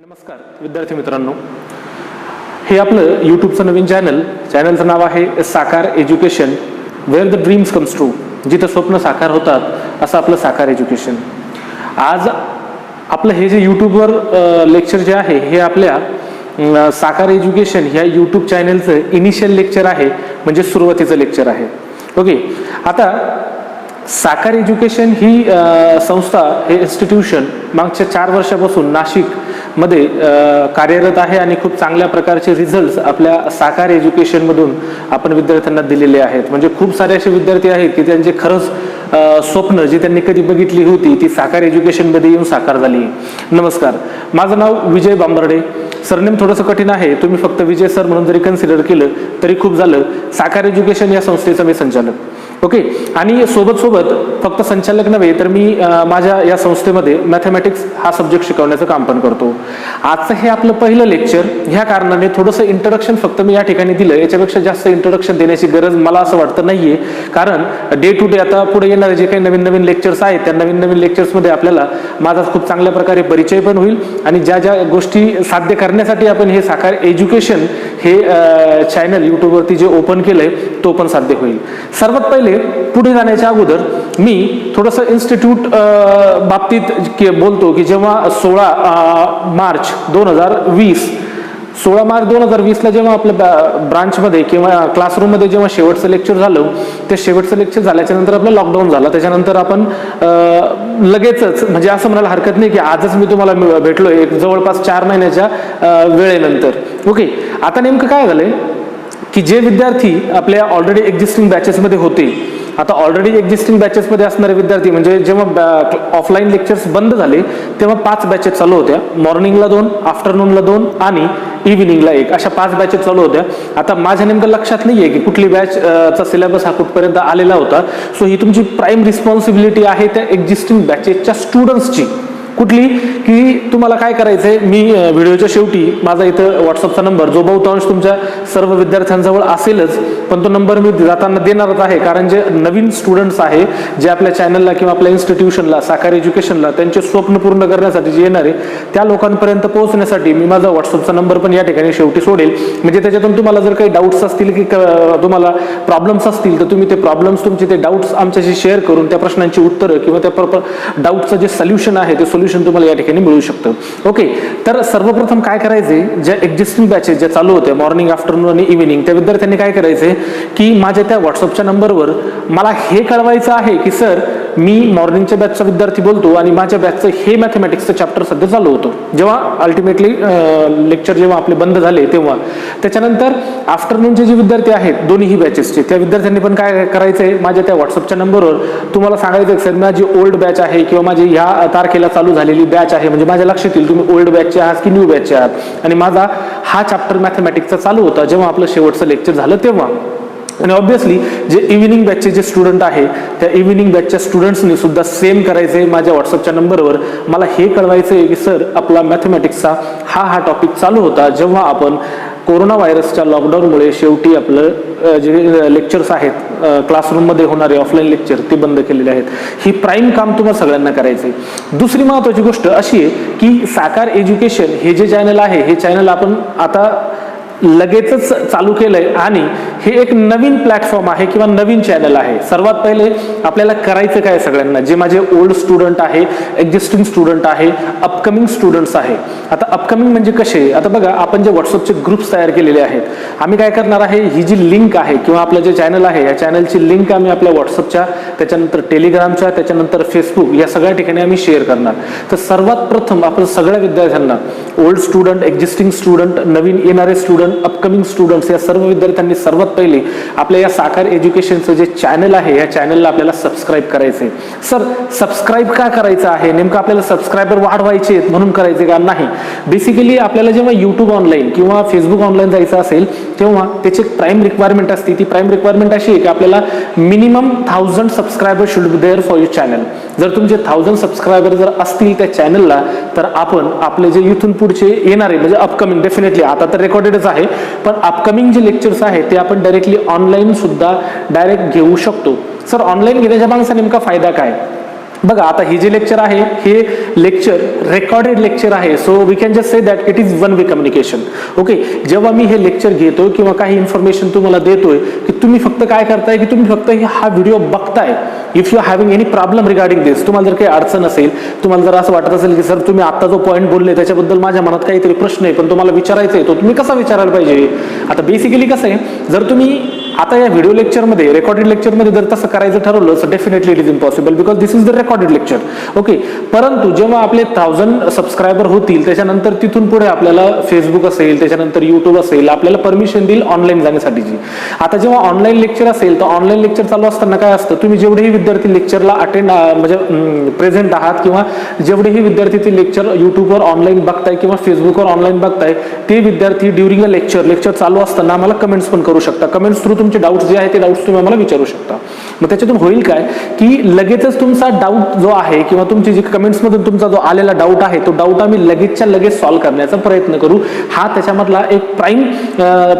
नमस्कार विद्यार्थी मित्रांनो, हे आपलं यूट्यूबचं नवीन चॅनलचं नाव आहे Sakar education, where the dreams comes true. जिथं स्वप्न साकार होतात असं आपलं साकार एज्युकेशन. आज आपलं हे जे यूट्यूबवर लेक्चर जे आहे हे आपल्या साकार एज्युकेशन ह्या यूट्यूब चॅनलचं इनिशियल लेक्चर आहे, म्हणजे सुरुवातीचं लेक्चर आहे. ओके, आता साकार एज्युकेशन ही संस्था, हे इन्स्टिट्यूशन मागच्या 4 वर्षापासून नाशिकमध्ये कार्यरत आहे आणि खूप चांगल्या प्रकारचे रिझल्ट्स आपल्या साकार एज्युकेशनमधून आपण विद्यार्थ्यांना दिलेले आहेत. म्हणजे खूप सारे असे विद्यार्थी आहेत की त्यांचे खरंच स्वप्न जी त्यांनी कधी बघितली होती ती साकार एज्युकेशनमध्ये येऊन साकार झाली. नमस्कार, माझं नाव विजय बांबर्डे. सरनेम थोडंसं कठीण आहे, तुम्ही फक्त विजय सर म्हणून जरी कन्सिडर केलं तरी खूप झालं. साकार एज्युकेशन या संस्थेचा मी संचालक. ओके, आणि सोबत फक्त संचालक नव्हे तर मी माझ्या या संस्थेमध्ये मॅथमॅटिक्स हा सब्जेक्ट शिकवण्याचं काम पण करतो. आजचं हे आपलं पहिलं लेक्चर, ह्या कारणाने थोडंसं इंट्रोडक्शन फक्त मी या ठिकाणी दिलं. याच्यापेक्षा जास्त इंट्रोडक्शन देण्याची गरज मला असं वाटतं नाहीये, कारण डे टू डे आता पुढे येणारे जे काही नवीन लेक्चर्स आहेत त्या नवीन लेक्चर्समध्ये आपल्याला माझा खूप चांगल्या प्रकारे परिचय पण होईल आणि ज्या गोष्टी साध्य करण्यासाठी आपण हे साकार एज्युकेशन हे चॅनल यूट्यूबवरती जे ओपन केलंय तो पण साध्य होईल. सर्वात पहिले पुढे जाण्याच्या अगोदर मी थोडंसं इन्स्टिट्यूट बाबतीत बोलतो की जेव्हा 16 मार्च 2020 ला जेव्हा आपल्या ब्रांचमध्ये किंवा क्लासरूममध्ये जेव्हा शेवटचं लेक्चर झालं, ते शेवटचं लेक्चर झाल्याच्या नंतर आपलं लॉकडाऊन झालं. त्याच्यानंतर आपण लगेचच, म्हणजे असं म्हणायला हरकत नाही की आजच मी तुम्हाला भेटलोय, एक जवळपास 4 महिन्याच्या वेळेनंतर. ओके, आता नेमकं काय झालंय की जे विद्यार्थी आपल्या ऑलरेडी एक्झिस्टिंग बॅचेसमध्ये होते, आता ऑलरेडी एक्झिस्टिंग बॅचेसमध्ये असणारे विद्यार्थी, म्हणजे जेव्हा ऑफलाईन लेक्चर्स बंद झाले तेव्हा 5 बॅचेस चालू होत्या. मॉर्निंगला 2, आफ्टरनूनला 2 आणि इव्हिनिंगला 1, अशा 5 बॅचेस चालू होत्या. आता माझ्या नेमकं लक्षात नाहीये की कुठली बॅचचा सिलेबस हा कुठपर्यंत आलेला होता. सो ही तुमची प्राईम रिस्पॉन्सिबिलिटी आहे त्या एक्झिस्टिंग बॅचेसच्या स्टुडंट्सची. कुठली की तुम्हाला काय करायचंय, मी व्हिडिओच्या शेवटी माझा इथं व्हॉट्सअपचा नंबर जो बहुतांश तुमच्या सर्व विद्यार्थ्यांजवळ असेलच, पण तो नंबर मी जाताना देणारच आहे, कारण जे नवीन स्टुडंट्स आहे जे आपल्या चॅनलला किंवा आपल्या इन्स्टिट्यूशनला साकार एज्युकेशनला त्यांचे स्वप्न पूर्ण करण्यासाठी जे येणारे त्या लोकांपर्यंत पोहोचण्यासाठी मी माझा व्हॉट्सअपचा नंबर पण या ठिकाणी शेवटी सोडेल. म्हणजे त्याच्यातून तुम्हाला जर काही डाऊट्स असतील की तुम्हाला प्रॉब्लेम्स असतील तर तुम्ही ते प्रॉब्लेम्स, तुमचे ते डाऊट्स आमच्याशी शेअर करून त्या प्रश्नांची उत्तरं किंवा त्या डाऊटचं जे सोल्युशन आहे ते सोल्युशन तुम्हाला या ठिकाणी मिळू शकतं. ओके, तर सर्वप्रथम काय करायचे, ज्या एक्झिस्टिंग बॅचेस ज्या चालू होत्या मॉर्निंग, आफ्टरनून आणि इव्हिनिंग, त्या विद्यार्थ्यांनी काय करायचे की माझ्या त्या व्हॉट्सअपच्या नंबरवर मला हे कळवायचं आहे की सर मी मॉर्निंगच्या बॅचचा विद्यार्थी बोलतो आणि माझ्या बॅचचं हे मॅथमॅटिक्सचं चॅप्टर सध्या चालू होतं. जेव्हा अल्टिमेटली लेक्चर जेव्हा आपले बंद झाले तेव्हा, त्याच्यानंतर आफ्टरनूनचे जे विद्यार्थी आहेत दोन्हीही बॅचेसचे, त्या विद्यार्थ्यांनी पण काय करायचंय, माझ्या त्या व्हॉट्सअपच्या नंबरवर तुम्हाला सांगायचं सर माझी ओल्ड बॅच आहे किंवा माझी ह्या तारखेला चालू झालेली बॅच आहे, म्हणजे माझ्या लक्षात येईल तुम्ही ओल्ड बॅचचे आहात की न्यू बॅचचे आहात, आणि माझा हा चॅप्टर मॅथमॅटिक्सचा चालू होता जेव्हा आपलं शेवटचं लेक्चर झालं तेव्हा. आणि ऑब्व्हियसली जे इव्हिनिंग बॅचचे जे स्टुडंट आहे त्या इव्हिनिंग बॅचच्या स्टुडंट्सनी सुद्धा सेम करायचंय. माझ्या व्हॉट्सअपच्या नंबरवर मला हे कळवायचंय की सर आपला मॅथमॅटिक्सचा हा टॉपिक चालू होता जेव्हा आपण कोरोना व्हायरसच्या लॉकडाऊनमुळे शेवटी आपलं जे लेक्चर्स आहेत क्लासरूममध्ये होणारे ऑफलाईन लेक्चर ते बंद केलेले आहेत. ही प्राईम काम तुम्हाला सगळ्यांना करायचंय. दुसरी महत्वाची गोष्ट अशी आहे की साकार एज्युकेशन हे जे चॅनल आहे, हे चॅनल आपण आता लगेचच चालू केलंय आणि हे एक नवीन प्लॅटफॉर्म आहे किंवा नवीन चॅनल आहे. सर्वात पहिले आपल्याला करायचं काय, सगळ्यांना जे माझे ओल्ड स्टुडंट आहे, एक्झिस्टिंग स्टुडंट आहे, अपकमिंग स्टुडंट्स आहे. आता अपकमिंग म्हणजे कसे, आता बघा आपण जे व्हॉट्सअपचे ग्रुप्स तयार केलेले आहेत, आम्ही काय करणार आहे, ही जी लिंक आहे किंवा आपलं जे चॅनल आहे या चॅनलची लिंक आम्ही आपल्या व्हॉट्सअपच्या, त्याच्यानंतर टेलिग्रामच्या, त्याच्यानंतर फेसबुक या सगळ्या ठिकाणी आम्ही शेअर करणार. तर सर्वात प्रथम आपण सगळ्या विद्यार्थ्यांना, ओल्ड स्टुडंट, एक्झिस्टिंग स्टुडंट, नवीन येणारे स्टुडंट, अपकमिंग स्टुडंट्स, या सर्व विद्यार्थ्यांनी सर्वात पहिले आपल्या या साकार एज्युकेशनचं जे चॅनल आहे या चॅनलला आपल्याला सबस्क्राईब करायचंय. सर सबस्क्राईब का करायचं आहे, नेमकं आपल्याला सबस्क्रायबर वाढवायचे आहेत म्हणून करायचे का, नाही. बेसिकली आपल्याला जेव्हा युट्यूब ऑनलाईन किंवा फेसबुक ऑनलाईन जायचं असेल तेव्हा त्याची प्राईम रिक्वायरमेंट असते. ती प्राईम रिक्वायरमेंट अशी आहे की आपल्याला minimum 1000 subscriber should be there for your channel. जर तुमचे 1000 सबस्क्रायबर जर असतील त्या चॅनलला तर आपण आपले जे इथून पुढचे येणारे म्हणजे अपकमिंग, डेफिनेटली आता तर रेकॉर्डेडच आहे, पण अपकमिंग जे लेक्चर्स आहेत ते आपण डायरेक्टली ऑनलाईन सुद्धा डायरेक्ट घेऊ शकतो. सर ऑनलाईन घेण्याच्या मागचा नेमका फायदा काय, बघा आता हे जे लेक्चर आहे हे लेक्चर रेकॉर्डेड लेक्चर आहे, so we can just say that it is one way communication. Okay, जेव्हा मी हे लेक्चर घेतो किंवा काही इन्फॉर्मेशन तुम्हाला देतोय की तुम्ही फक्त काय करताय की तुम्ही फक्त हा व्हिडिओ बघताय. If you are having any problem regarding this, तुम्हाला जर काही अडचण असेल, तुम्हाला जर असं वाटत असेल की सर तुम्ही आता जो पॉईंट बोलले त्याच्याबद्दल माझ्या मनात काहीतरी प्रश्न आहे पण तुम्हाला विचारायचा आहे, तो तुम्ही कसा विचारायला पाहिजे. आता बेसिकली कसं आहे, जर तुम्ही आता या व्हिडिओ लेक्चरमध्ये रेकॉर्डेड लेक्चरमध्ये जर तसं करायचं ठरवलं तर definitely it is impossible because this is the recorded lecture. Okay, परंतु जेव्हा आपले 1000 सबस्क्रायबर होतील त्याच्यानंतर तिथून पुढे आपल्याला फेसबुक असेल, त्याच्यानंतर युट्यूब असेल, आपल्याला परमिशन देईल ऑनलाईन जाण्यासाठीची. आता जेव्हा ऑनलाईन लेक्चर असेल तर ऑनलाईन लेक्चर चालू असताना काय असतं, तुम्ही जेवढेही विद्यार्थी लेक्चरला अटेंड म्हणजे प्रेझेंट आहात किंवा जेवढेही विद्यार्थी ते लेक्चर युट्यूबवर ऑनलाईन बघताय किंवा फेसबुकवर ऑनलाईन बघताय, ते विद्यार्थी ड्युरिंग अ लेक्चर चालू असताना आम्हाला कमेंट्स पण करू शकता. कमेंट्स थ्रू तुमचे डाऊट्स जे आहे ते डाऊट्स तुम्ही आम्हाला विचारू शकता. मग त्याच्यातून होईल काय की लगेचच तुमचा डाऊट जो आहे किंवा तुमची जी कमेंट्स मधून तुमचा जो आलेला डाऊट आहे तो डाऊट आम्ही लगेचच्या लगेच सॉल्व्ह करण्याचा प्रयत्न करू. हा त्याच्यामधला एक प्राईम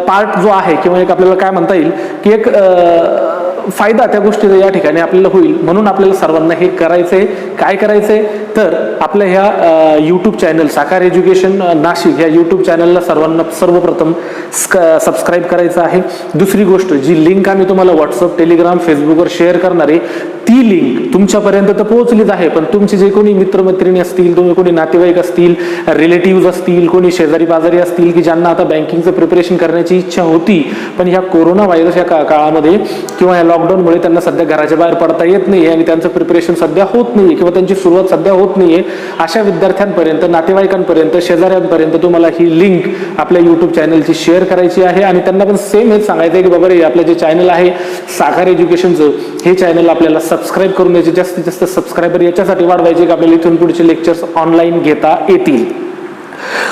पार्ट जो आहे किंवा एक आपल्याला काय म्हणता येईल की एक फायदा त्या गोष्टीचा या ठिकाणी आपल्याला होईल. म्हणून आपल्याला सर्वांना हे करायचंय. काय करायचंय तर आपल्या ह्या युट्यूब चॅनल साकार एज्युकेशन नाशिक ह्या युट्यूब चॅनलला सर्वांना सर्वप्रथम सबस्क्राईब करायचं आहे. दुसरी गोष्ट, जी लिंक आम्ही तुम्हाला व्हॉट्सअप, टेलिग्राम, फेसबुकवर शेअर करणार आहे ती लिंक तुमच्यापर्यंत तर पोहोचलीच आहे, पण तुमचे जे कोणी मित्रमैत्रिणी असतील, तुम्ही कोणी नातेवाईक असतील, रिलेटिव्ह असतील, कोणी शेजारी पाजारी असतील की ज्यांना आता बँकिंगचं प्रिपरेशन करण्याची इच्छा होती पण ह्या कोरोना व्हायरस या काळामध्ये किंवा या लॉकडाऊनमुळे त्यांना सध्या घराच्या बाहेर पडता येत नाहीये आणि त्यांचं प्रिपरेशन सध्या होत नाहीये किंवा त्यांची सुरुवात सध्या होत नाहीये, अशा विद्यार्थ्यांपर्यंत, नातेवाईकांपर्यंत, शेजाऱ्यांपर्यंत तुम्हाला ही लिंक आपल्या युट्यूब चॅनलची शेअर करायची आहे आणि त्यांना पण सेम हेच सांगायचं आहे की बाबा रे आपलं जे चॅनल आहे साकार एज्युकेशनचं, हे चॅनल आपल्याला सबस्क्राईब करून द्यायचे, जास्तीत जास्त सबस्क्रायबर याच्यासाठी वाढवायचे की आपल्याला इथून पुढचे लेक्चर्स ऑनलाईन घेता येतील.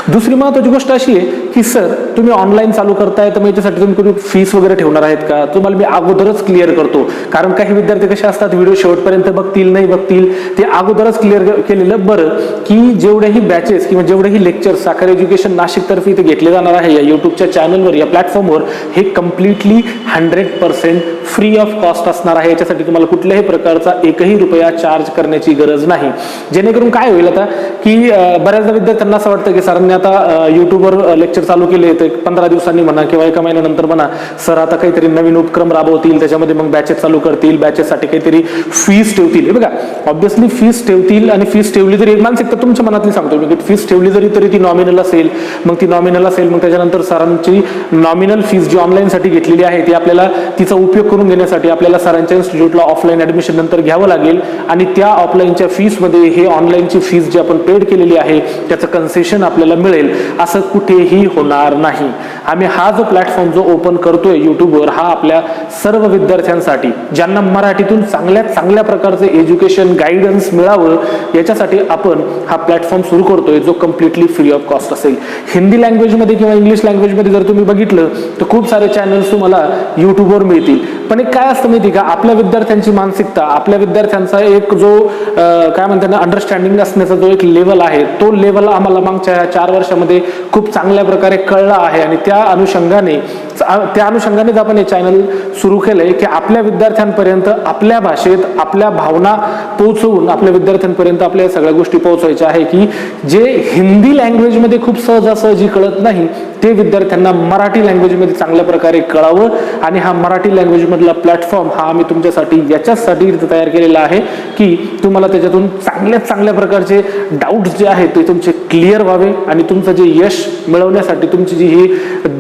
दुसरी महत्वाची गोष्ट अशी आहे की सर तुम्ही ऑनलाईन चालू करताय तर मग याच्यासाठी तुम्ही कोणी फीस वगैरे ठेवणार आहेत का, तुम्हाला मी अगोदरच क्लिअर करतो. कारण काही विद्यार्थी कसे असतात व्हिडिओ शेवटपर्यंत बघतील नाही बघतील, ते अगोदरच क्लिअर केलेलं बरं की जेवढेही बॅचेस किंवा जेवढेही लेक्चर साखर एज्युकेशन नाशिक तर्फे इथे घेतले जाणार आहे या युट्यूबच्या चॅनलवर, या प्लॅटफॉर्मवर, हे कम्प्लिटली 100% फ्री ऑफ कॉस्ट असणार आहे. याच्यासाठी तुम्हाला कुठल्याही प्रकारचा एकही रुपया चार्ज करण्याची गरज नाही. जेणेकरून काय होईल आता की बऱ्याचदा विद्यार्थ्यांना असं वाटतं की सरांनी आता युट्यूबवर लेक्चर चालू केले तर 15 दिवसांनी म्हणा किंवा एका महिन्यानंतर म्हणा सर आता काहीतरी नवीन उपक्रम राबवतील, त्याच्यामध्ये मग बॅचेस चालू करतील, बॅचेससाठी काहीतरी फीस ठेवतील. बघा ऑब्व्हियसली फीस ठेवतील आणि फीस ठेवली तरी एक मानसिकता तुमच्या मनातली सांगतो मी की फीस ठेवली तरी ती नॉमिनल असेल, मग ती नॉमिनल असेल मग त्याच्यानंतर सरांची नॉमिनल फीस जी ऑनलाईनसाठी घेतलेली आहे ती आपल्याला तिचा उपयोग करून घेण्यासाठी आपल्याला सरांच्या इन्स्टिट्यूटला ऑफलाईन ऍडमिशन नंतर घ्यावं लागेल आणि त्या ऑफलाईनच्या फीसमध्ये हे ऑनलाईनची फीस जी आपण पेड केलेली आहे त्याचं कन्सेशन आपल्याला मिळेल असं कुठेही होणार नाही. आम्ही हा जो प्लॅटफॉर्म जो ओपन करतोय युट्यूबवर हा आपल्या सर्व विद्यार्थ्यांसाठी ज्यांना मराठीतून चांगल्यात चांगल्या प्रकारचे एज्युकेशन गायडन्स मिळावं याच्यासाठी आपण हा प्लॅटफॉर्म सुरू करतोय जो कम्प्लिटली फ्री ऑफ कॉस्ट असेल. हिंदी लँग्वेजमध्ये किंवा इंग्लिश लँग्वेजमध्ये जर तुम्ही बघितलं तर खूप सारे चॅनल्स तुम्हाला युट्यूबवर मिळतील. पण एक काय असतं माहिती का, आपल्या विद्यार्थ्यांची मानसिकता, आपल्या विद्यार्थ्यांचा एक जो काय म्हणतात ना अंडरस्टँडिंग असण्याचा जो एक लेवल आहे तो लेवल आम्हाला मागच्या 4 वर्षामध्ये खूप चांगल्या प्रकारे कळला आहे आणि त्या अनुषंगानेच आपण हे चॅनल सुरू केलंय की आपल्या विद्यार्थ्यांपर्यंत आपल्या भाषेत आपल्या भावना पोहोचवून आपल्या विद्यार्थ्यांपर्यंत आपल्या सगळ्या गोष्टी पोहोचवायच्या आहे की जे हिंदी लँग्वेजमध्ये खूप सहजासहजी कळत नाही ते विद्यार्थ्यांना मराठी लँग्वेजमध्ये चांगल्या प्रकारे कळावं. आणि हा मराठी लँग्वेज मधला प्लॅटफॉर्म हा आम्ही तुमच्यासाठी याच्यासाठी तयार केलेला आहे की तुम्हाला त्याच्यातून चांगल्यात चांगल्या प्रकारचे डाऊट्स जे आहेत ते तुमचे क्लिअर व्हावे आणि तुमचं जे यश मिळवण्यासाठी तुमची जी ही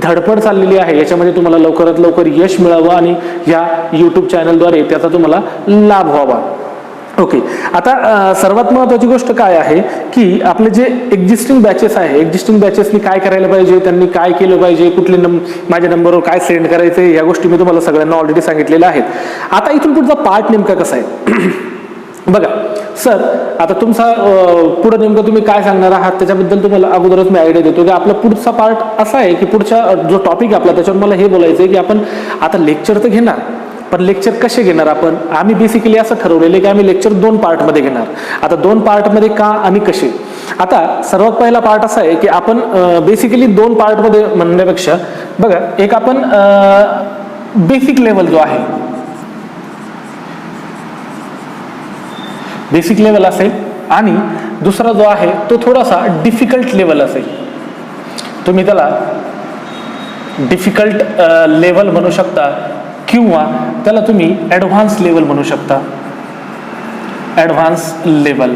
धडपड चाललेली आहे याच्यामध्ये तुम्हाला लवकरात लवकर यश मिळावं आणि या युट्यूब चॅनलद्वारे त्याचा तुम्हाला लाभ व्हावा. ओके, आता सर्वात महत्वाची गोष्ट काय आहे की आपले जे एक्झिस्टिंग बॅचेस आहे, एक्झिस्टिंग बॅचेसनी काय करायला पाहिजे, त्यांनी काय केलं पाहिजे, कुठले माझ्या नंबरवर काय सेंड करायचं या गोष्टी मी तुम्हाला सगळ्यांना ऑलरेडी सांगितलेल्या आहेत. आता इथून पुढचा पार्ट नेमका कसा आहे बघा सर, आता तुमचा पुढे नेमकं तुम्ही काय सांगणार आहात त्याच्याबद्दल तुम्हाला अगोदरच मी आयडिया देतो की आपला पुढचा पार्ट असा आहे की पुढच्या जो टॉपिक आपला त्याच्यावर मला हे बोलायचं आहे की आपण आता लेक्चर तर घेणार पण लेक्चर कसे घेणार आपण. आम्ही बेसिकली असं ठरवलेलं की आम्ही लेक्चर 2 पार्टमध्ये घेणार. आता 2 पार्टमध्ये का आणि कसे. आता सर्वात पहिला पार्ट असा आहे की आपण बेसिकली 2 पार्टमध्ये म्हणण्यापेक्षा बघा एक आपण बेसिक लेवल जो आहे बेसिक लेवल असेल आणि दुसरा जो आहे तो थोडासा डिफिकल्ट लेवल असेल. तुम्ही त्याला डिफिकल्ट लेवल म्हणू शकता किंवा त्याला तुम्ही ॲडव्हान्स लेवल म्हणू शकता. Advance level.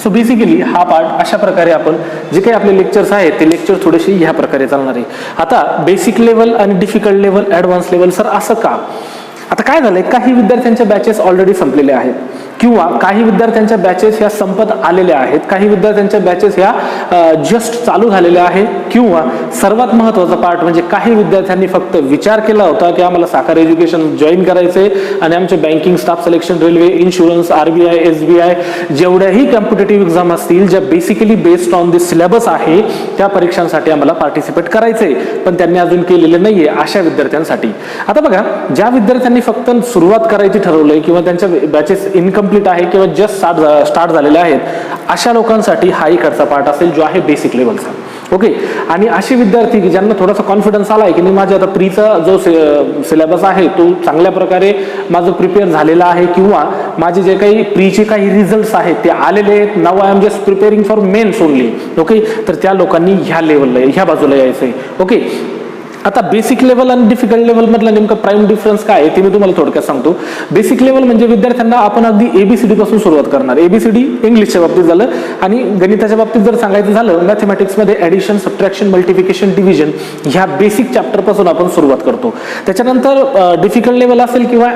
सो बेसिकली हा पार्ट अशा प्रकारे आपण जे काही आपले लेक्चर्स आहेत ते लेक्चर थोडेसे ह्या प्रकारे चालणार आहे. आता बेसिक लेवल आणि difficult level, advance level sir असं का? आता काय झालंय, काही विद्यार्थ्यांच्या बॅचेस ऑलरेडी संपलेल्या आहेत किंवा काही विद्यार्थ्यांच्या बॅचेस ह्या संपत आलेल्या आहेत, काही विद्यार्थ्यांच्या बॅचेस ह्या जस्ट चालू झालेल्या आहेत किंवा सर्वात महत्त्वाचा पार्ट म्हणजे काही विद्यार्थ्यांनी फक्त विचार केला होता की आम्हाला साखर एज्युकेशन जॉईन करायचंय आणि आमचे banking, staff selection, railway, insurance, RBI, SBI जेवढ्याही कॉम्पिटेटिव्ह एक्झाम असतील ज्या basically based on the syllabus आहे त्या परीक्षांसाठी आम्हाला पार्टिसिपेट करायचंय, पण त्यांनी अजून केलेलं नाहीये अशा विद्यार्थ्यांसाठी. आता बघा, ज्या विद्यार्थ्यांनी फक्त सुरुवात करायची ठरवलंय किंवा त्यांच्या बॅचेस इन्कम्प्लीट आहे किंवा जस्ट स्टार्ट झालेले आहेत अशा लोकांसाठी हा इकडचा पार्ट असेल जो आहे बेसिक लेवलचा. ओके. आणि असे विद्यार्थी की ज्यांना थोडासा कॉन्फिडन्स आलाय की माझ्या आता प्रीचा जो सिलेबस आहे तो चांगल्या प्रकारे माझं प्रिपेअर झालेला आहे किंवा माझे जे काही प्रीचे काही रिझल्ट्स आहेत ते आलेले आहेत, नाव I am just preparing for mains only. Okay. तर त्या लोकांनी ह्या लेवलला, ह्या बाजूला यायचंय. ओके. आता बेसिक लेवल आणि डिफिकल्ट लेवल मधला नेमका प्राइम डिफरन्स काय आहे ते मी तुम्हाला थोडक्यात सांगतो. बेसिक लेवल म्हणजे विद्यार्थ्यांना आपण अगदी ABCD पासून सुरुवात करणार. ABCD इंग्लिशच्या बाबतीत झालं आणि गणिताच्या बाबतीत जर सांगायचं झालं मॅथमॅटिक्समध्ये ॲडिशन, सबट्रॅक्शन, मल्टिप्लिकेशन, डिव्हिजन ह्या बेसिक चॅप्टर पासून आपण सुरुवात करतो. त्याच्यानंतर डिफिकल्ट लेवल असेल किंवा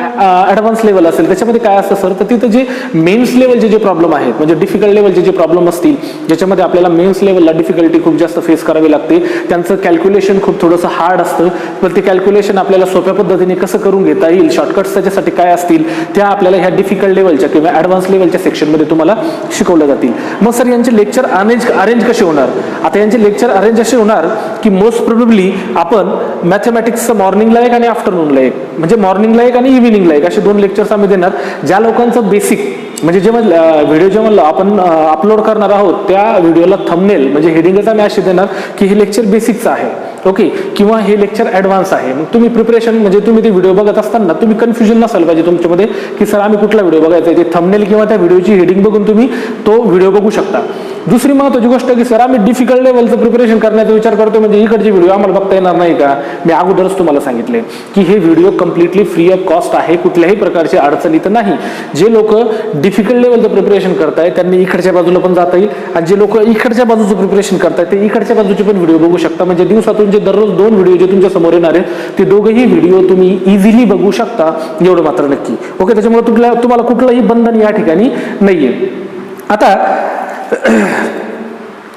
ॲडव्हान्स लेवल असेल त्याच्यामध्ये काय असतं सर, तर तिथं जे मेन्स लेवलचे जे प्रॉब्लेम आहेत म्हणजे डिफिकल्ट लेवलचे जे प्रॉब्लेम असतील ज्याच्यामध्ये आपल्याला मेन्स लेवलला डिफिकल्टी खूप जास्त फेस करावी लागते, त्यांचं कॅल्क्युलेशन खूप थोडंसं हार्ड असतं, पण ते कॅल्क्युलेशन आपल्याला सोप्या पद्धतीने कसं करून घेता येईल, शॉर्टकट्स त्याच्यासाठी काय असतील त्या आपल्याला ह्या डिफिकल्ट लेवलच्या किंवा ॲडव्हान्स लेवलच्या सेक्शनमध्ये तुम्हाला शिकवल्या जातील. मग सर यांचे लेक्चर अरेंज कसे होणार? आता यांचे लेक्चर अरेंज असे होणार की मोस्ट प्रोबेबली आपण मॅथमॅटिक्सचं मॉर्निंगला एक आणि आफ्टरनूनला एक, म्हणजे मॉर्निंगला एक आणि इव्हिनिंगला एक असे 2 लेक्चर्स आम्ही देणार. ज्या लोकांचं बेसिक म्हणजे जेव्हा व्हिडिओ जेव्हा आपण अपलोड करणार आहोत त्या व्हिडिओला थंबनेल म्हणजे हेडिंगच आम्ही अशी देणार की हे लेक्चर बेसिकचं आहे. ओके. किंवा हे लेक्चर ॲडव्हान्स आहे. मग तुम्ही प्रिपरेशन म्हणजे तुम्ही ते व्हिडिओ बघत असताना तुम्ही कन्फ्युजन नसाल पाहिजे तुमच्यामध्ये की सर आम्ही कुठला व्हिडिओ बघायचा आहे. ते थंबनेल किंवा त्या व्हिडिओची हेडिंग बघून तुम्ही तो व्हिडिओ बघू शकता. दुसरी महत्त्वाची गोष्ट की सर आम्ही डिफिकल्ट लेवलचं प्रिपरेशन करण्याचा विचार करतो म्हणजे इकडचे व्हिडिओ आम्हाला बघता येणार नाही का? मी अगोदरच तुम्हाला सांगितले की हे video completely free of cost आहे, कुठल्याही प्रकारची अडचण इथं नाही. जे लोक डिफिकल्ट लेवलचं प्रिपरेशन करतायत त्यांनी इकडच्या बाजूला पण जाता येईल आणि जे लोक इकडच्या बाजूचं प्रिपरेशन करतायत ते इकडच्या बाजूचे पण व्हिडिओ बघू शकता. म्हणजे दिवसातून जे दररोज 2 व्हिडिओ जे तुमच्या समोर येणार आहेत ते दोघेही व्हिडिओ तुम्ही इझिली बघू शकता, एवढं मात्र नक्की. ओके. त्याच्यामुळे तुम्हाला कुठलंही बंधन या ठिकाणी नाहीये. आता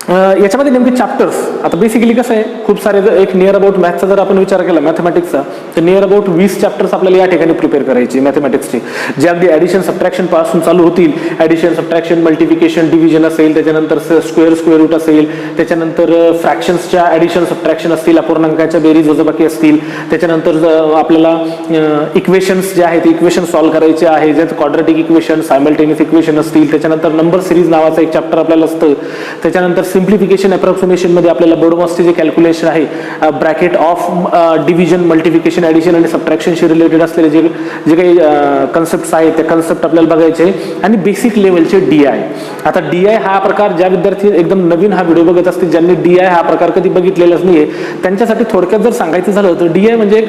याच्यामध्ये नेमके चॅप्टर्स आता बेसिकली कसं आहे, खूप सारे एक नियर अबाउट मॅथचा जर आपण विचार केला मॅथमॅटिक्सचा तर नियर अबाउट 20 चॅप्टर्स आपल्याला या ठिकाणी प्रिपेअर करायचे मॅथमॅटिक्सचे, जे अगदी ॲडिशन सबट्रॅक्शन पासून चालू होतील. ॲडिशन, सबट्रॅक्शन, मल्टिप्लिकेशन, डिव्हिजन असेल, त्याच्यानंतर स्क्वेअर रूट असेल, त्याच्यानंतर फ्रॅक्शन्सच्या ॲडिशन सबट्रॅक्शन असतील, अपूर्णांकाच्या बेरीज वजाबाकी असतील, त्याच्यानंतर आपल्याला इक्वेशन्स जे आहेत इक्वेशन सॉल्व्ह करायचे आहे, ज्यात क्वाड्रॅटिक इक्वेशन, सायमल्टेनियस इक्वेशन असतील. त्याच्यानंतर नंबर सिरीज नावाचा एक चॅप्टर आपल्याला असतं. त्याच्यानंतर सिम्प्लिफिकेशन अप्रॉक्सिमेशन मध्ये आपल्याला बोर्डमॉसचे जे कॅल्क्युलेशन आहे, bracket of division, multiplication, addition आणि सबट्रॅक्शनशी रिलेटेड असलेले जे काही कन्सेप्ट्स आहेत ते कन्सेप्ट आपल्याला बघायचे. आणि बेसिक लेवलचे DI. आता DI हा प्रकार ज्या विद्यार्थी एकदम नवीन हा व्हिडिओ बघत असतील ज्यांनी DI हा प्रकार कधी बघितलेलाच नाहीये त्यांच्यासाठी थोडक्यात जर सांगायचं झालं तर DI म्हणजे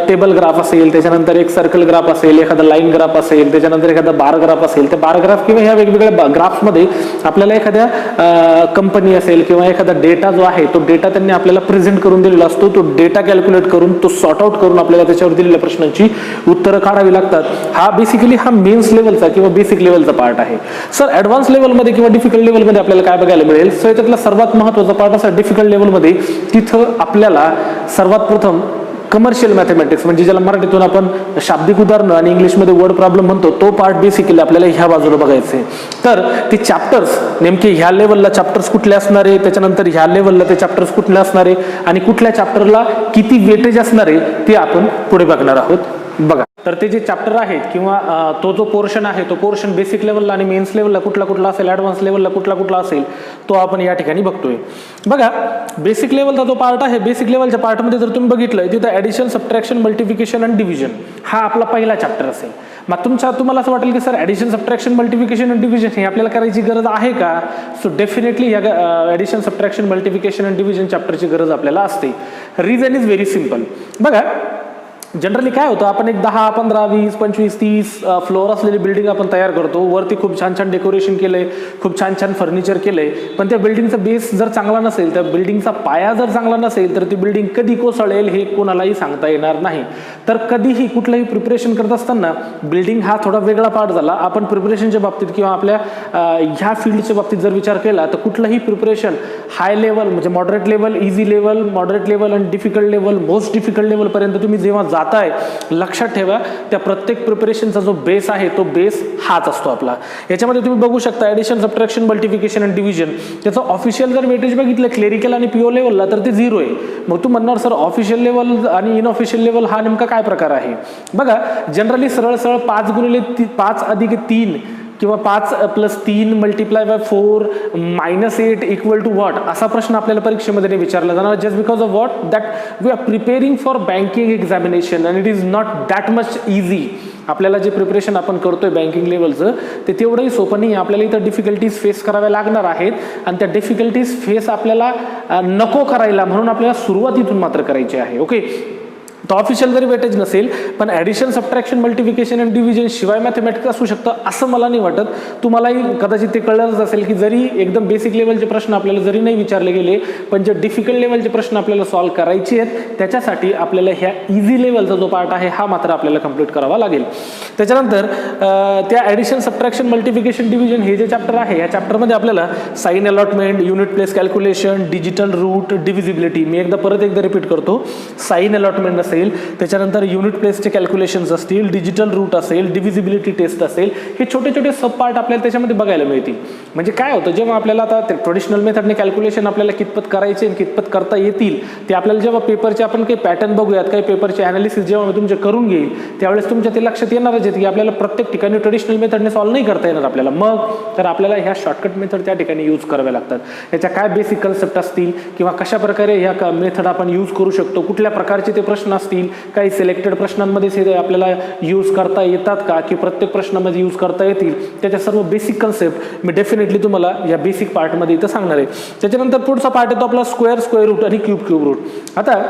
टेबल ग्राफ असेल, त्याच्यानंतर एक सर्कल ग्राफ असेल, एखादा लाईन ग्राफ असेल, त्याच्यानंतर एखादा बार ग्राफ असेल. त्या बार ग्राफ किंवा ह्या वेगवेगळ्या ग्राफमध्ये आपल्याला एखाद्या कंपनी असेल किंवा एखादा डेटा जो आहे तो डेटा त्यांनी आपल्याला प्रेझेंट करून दिलेला असतो. तो डेटा कॅल्क्युलेट करून तो सॉर्ट आउट करून आपल्याला त्याच्यावर दिलेल्या प्रश्नांची उत्तरं काढावी लागतात. हा बेसिकली हा मेन्स लेवलचा किंवा बेसिक लेवलचा पार्ट आहे. सर ॲडव्हान्स लेवलमध्ये किंवा डिफिकल्ट लेवलमध्ये आपल्याला काय बघायला मिळेल? सर त्यातला सर्वात महत्त्वाचा पार्ट असा डिफिकल्ट लेवलमध्ये तिथं आपल्याला सर्वात प्रथम कमर्शियल मॅथमॅटिक्स म्हणजे ज्याला मराठीतून आपण शाब्दिक उदाहरणं आणि इंग्लिशमध्ये वर्ड प्रॉब्लेम म्हणतो तो पार्ट बेसिकली आपल्याला ह्या बाजूला बघायचे. तर ते चॅप्टर्स नेमके ह्या लेवलला चॅप्टर्स कुठले असणार आहे, त्याच्यानंतर ह्या लेवलला ते चॅप्टर्स कुठले असणार आहे आणि कुठल्या चॅप्टरला किती वेटेज असणार आहे ते आपण पुढे बघणार आहोत. बघा, तर ते जे चॅप्टर आहेत किंवा तो जो पोर्शन आहे तो पोर्शन बेसिक लेवलला आणि मेन्स लेवलला कुठला कुठला असेल, ॲडव्हान्स लेवलला कुठला कुठला असेल तो आपण या ठिकाणी बघतोय. बघा, बेसिक लेवलचा जो पार्ट आहे, बेसिक लेवलच्या पार्टमध्ये जर तुम्ही बघितलं तिथं ॲडिशन, सबट्रॅक्शन, मल्टिप्लिकेशन आणि डिव्हिजन हा आपला पहिला चॅप्टर असेल. मग तुम्हाला असं वाटेल की सर ॲडिशन, सबट्रॅक्शन, मल्टिप्लिकेशन आणि डिव्हिजन हे आपल्याला करायची गरज आहे का? सो डेफिनेटली या ॲडिशन, सबट्रॅक्शन, मल्टिप्लिकेशन आणि डिव्हिजन चॅप्टरची गरज आपल्याला असते. Reason is very simple. बघा, जनरली काय होतं, आपण एक 10, 15, 20, 25, 30 फ्लोअर असलेली बिल्डिंग आपण तयार करतो. वरती खूप छान छान डेकोरेशन केलंय, खूप छान छान फर्निचर केलंय, पण त्या बिल्डिंगचा बेस जर चांगला नसेल, त्या बिल्डिंगचा पाया जर चांगला नसेल तर ती बिल्डिंग कधी कोसळेल हे कोणालाही सांगता येणार नाही. तर कधीही कुठलंही प्रिपरेशन करत असताना बिल्डिंग हा थोडा वेगळा पार्ट झाला. आपण प्रिपरेशनच्या बाबतीत किंवा आपल्या ह्या फील्डच्या बाबतीत जर विचार केला तर कुठलंही प्रिपरेशन हाय लेवल म्हणजे moderate level, easy level, moderate level आणि डिफिकल्ट लेवल, मोस्ट डिफिकल्ट लेवलपर्यंत तुम्ही जेव्हा जाताय, लक्षात ठेवा त्या प्रत्येक प्रिपरेशनचा जो बेस आहे तो बेस हाच असतो आपला. याच्यामध्ये तुम्ही बघू शकता ॲडिशन, सबट्रॅक्शन, मल्टिप्लिकेशन आणि डिव्हिजन त्याचं ऑफिशियल जर वेटेज बघितलं क्लेरिकल आणि पीओ लेवलला तर ते 0 आहे. मग तू म्हणणार सर ऑफिशियल लेवल आणि इनऑफिशियल लेवल हा नेमका काय प्रकार आहे? बघा, जनरली सरळ 5 अधिक 3 किंवा 5 + 3 × 4 -8 इक्वल टू व्हॉट असा प्रश्न आपल्याला परीक्षेमध्ये नाही विचारला जाणार. Just because of what that we are preparing for banking examination and it is not that much easy. आपल्याला जे प्रिपरेशन आपण करतोय बँकिंग लेवलचं ते तेवढंही सोपं नाही. आपल्याला इथं डिफिकल्टीज फेस कराव्या लागणार आहेत आणि त्या डिफिकल्टीज फेस आपल्याला नको करायला, म्हणून आपल्याला सुरुवातीतून मात्र करायची आहे. ओके, तर ऑफिशियल जरी वेटेज नसेल पण ॲडिशन, सबट्रॅक्शन, मल्टिप्लिकेशन आणि डिव्हिजन शिवाय मॅथमॅटिक्स असू शकतं असं मला नाही वाटत. तुम्हालाही कदाचित ते कळलंच असेल की जरी एकदम बेसिक लेवलचे प्रश्न आपल्याला जरी नाही विचारले गेले पण जे डिफिकल्ट लेवलचे प्रश्न आपल्याला सॉल्व्ह करायचे आहेत त्याच्यासाठी आपल्याला ह्या इझी लेवलचा जो पार्ट आहे हा मात्र आपल्याला कंप्लीट करावा लागेल. त्याच्यानंतर त्या ॲडिशन, सबट्रॅक्शन, मल्टिप्लिकेशन, डिव्हिजन हे जे चॅप्टर आहे या चॅप्टरमध्ये आपल्याला sign allotment, unit place calculation, digital root, divisibility, मी परत एकदा रिपीट करतो, साइन अलॉटमेंट असेल, त्याच्यानंतर युनिट प्लेसचे कॅल्क्युलेशन्स असतील, डिजिटल रूट असेल, डिव्हिजिबिलिटी टेस्ट असेल, हे छोटे छोटे सब पार्ट आपल्याला त्याच्यामध्ये बघायला मिळतील. म्हणजे काय होतं, जेव्हा आपल्याला आता ट्रेडिशनल मेथडने कॅल्क्युलेशन आपल्याला कितपत करायचे आणि कितपत करता येतील ते आपल्याला जेव्हा पेपरचे आपण काही पॅटर्न बघूयात, काही पेपरचे ॲनालिसिस जेव्हा मी तुमचे करून घेईल त्यावेळेस तुमच्या ते लक्षात येणारच आहेत की आपल्याला प्रत्येक ठिकाणी ट्रेडिशनल मेथडने सॉल्व्ह नाही करता येणार आपल्याला. मग तर आपल्याला ह्या शॉर्टकट मेथड त्या ठिकाणी यूज कराव्या लागतात. याच्या काय बेसिक कन्सेप्ट असतील किंवा कशा प्रकारे ह्या मेथड आपण यूज करू शकतो, कुठल्या प्रकारचे ते प्रश्न असतील, काही सिलेक्टेड प्रश्नांमध्ये आपल्याला यूज करता येतात का की प्रत्येक प्रश्नामध्ये यूज करता येतील, त्याच्या सर्व बेसिक कन्सेप्ट मी डेफिनेटली तुम्हाला या बेसिक पार्टमध्ये इथं सांगणार आहे. त्याच्यानंतर पुढचा पार्ट येतो आपला स्क्वेअर रूट आणि क्यूब रूट. आता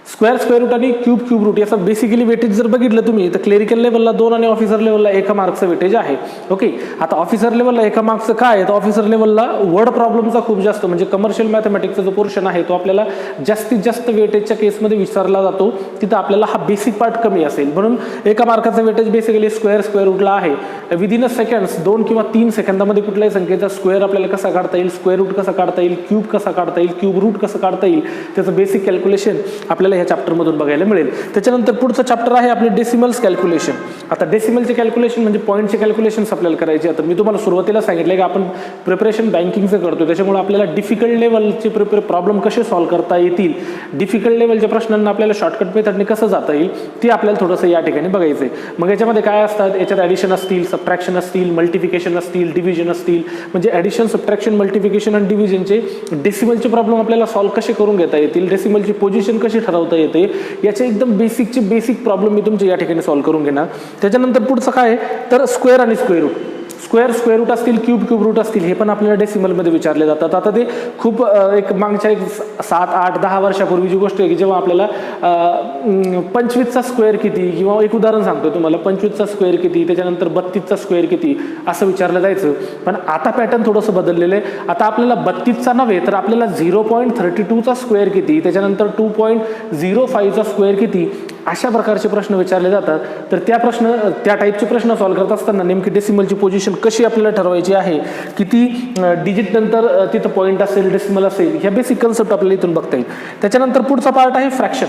स्क्वेअर रूट आणि क्यूब रूट याचा बेसिकली वेटेज जर बघितलं तुम्ही तर क्लेरिकल लेवलला 2 आणि ऑफिसर लेवलला 1 मार्क्सचं वेटेज आहे. ओके, आता ऑफिसर लेवलला 1 मार्क्सचं काय आहे तर ऑफिसर लेवलला वर्ड प्रॉब्लेमचा खूप जास्त म्हणजे कमर्शियल मॅथमॅटिक्सचा जो पोर्शन आहे तो आपल्याला जास्तीत जास्त वेटेजच्या केसमध्ये विचारला जातो. तिथं आपल्याला हा बेसिक पार्ट कमी असेल म्हणून 1 मार्काचा वेटेज बेसिकली स्क्वेअर रूटला आहे. विदिन अ सेकंड्स 2 किंवा 3 सेकंदामध्ये कुठल्याही संख्येचा स्क्वेअर आपल्याला कसा काढता येईल, स्क्वेअर रूट कसा काढता येईल, क्यूब कसा काढता येईल, क्यूब रूट कसं काढता येईल त्याचं बेसिक कॅल्क्युलेशन आपल्याला ह्या चॅप्टरमधून बघायला मिळेल. त्याच्यानंतर पुढचं चॅप्टर आहे आपले डेसिमल्स कॅल्क्युलेशन. आता डेसिमलचे कॅल्क्युलेशन म्हणजे पॉईंटचे कॅल्क्युलेशन्स आपल्याला करायचे. आता मी तुम्हाला सुरुवातीला सांगितलं की आपण प्रिपरेशन बँकिंगचं करतो त्याच्यामुळे आपल्याला डिफिकल्ट लेवलचे प्रॉब्लेम कसे सॉल्व्ह करता येतील, डिफिकल्ट लेवलच्या प्रश्नांना आपल्याला शॉर्टकट मेथडने कसं जाता येईल ते आपल्याला थोडंसं या ठिकाणी बघायचं आहे. मग याच्यामध्ये काय असतात, याच्यात ॲडिशन असतील, सबट्रॅक्शन असतील, मल्टिप्लिकेशन असतील, डिव्हिजन असतील. म्हणजे ॲडिशन, सबट्रॅक्शन, मल्टिप्लिकेशन आणि डिव्हिजनचे डेसिमलचे प्रॉब्लेम आपल्याला सॉल्व्ह कसे करून घेता येतील, डेसिमलची पोझिशन कशी ठरवता येते, याचे एकदम बेसिक प्रॉब्लेम मी तुमचे या ठिकाणी सॉल्व्ह करून घेणार. त्याच्यानंतर पुढचं काय तर स्क्वेअर आणि स्क्वेअर रूट असतील, क्यूब रूट असतील, हे पण आपल्याला डेसिमलमध्ये विचारले जातात. आता ते खूप मागच्या 7, 8, 10 वर्षापूर्वीची गोष्ट आहे की जेव्हा आपल्याला 25चा स्क्वेअर किती किंवा एक उदाहरण सांगतो तुम्हाला, 25चा स्क्वेअर किती, त्याच्यानंतर 32चा स्क्वेअर किती असं विचारलं जायचं. पण आता पॅटर्न थोडंसं बदललेलं आहे. आता आपल्याला 32चा नव्हे तर आपल्याला 0.32चा स्क्वेअर किती, त्याच्यानंतर 2.05चा स्क्वेअर किती अशा प्रकारचे प्रश्न विचारले जातात. तर त्या टाईपचे प्रश्न सॉल्व्ह करत असताना नेमकी डेसिमलची पोझिशन कशी आपल्याला ठरवायची आहे, किती डिजिट नंतर तिथं पॉईंट असेल, डेसिमल असेल, ह्या बेसिक कन्सेप्ट आपल्याला इथून बघता येईल. त्याच्यानंतर पुढचा पार्ट आहे फ्रॅक्शन.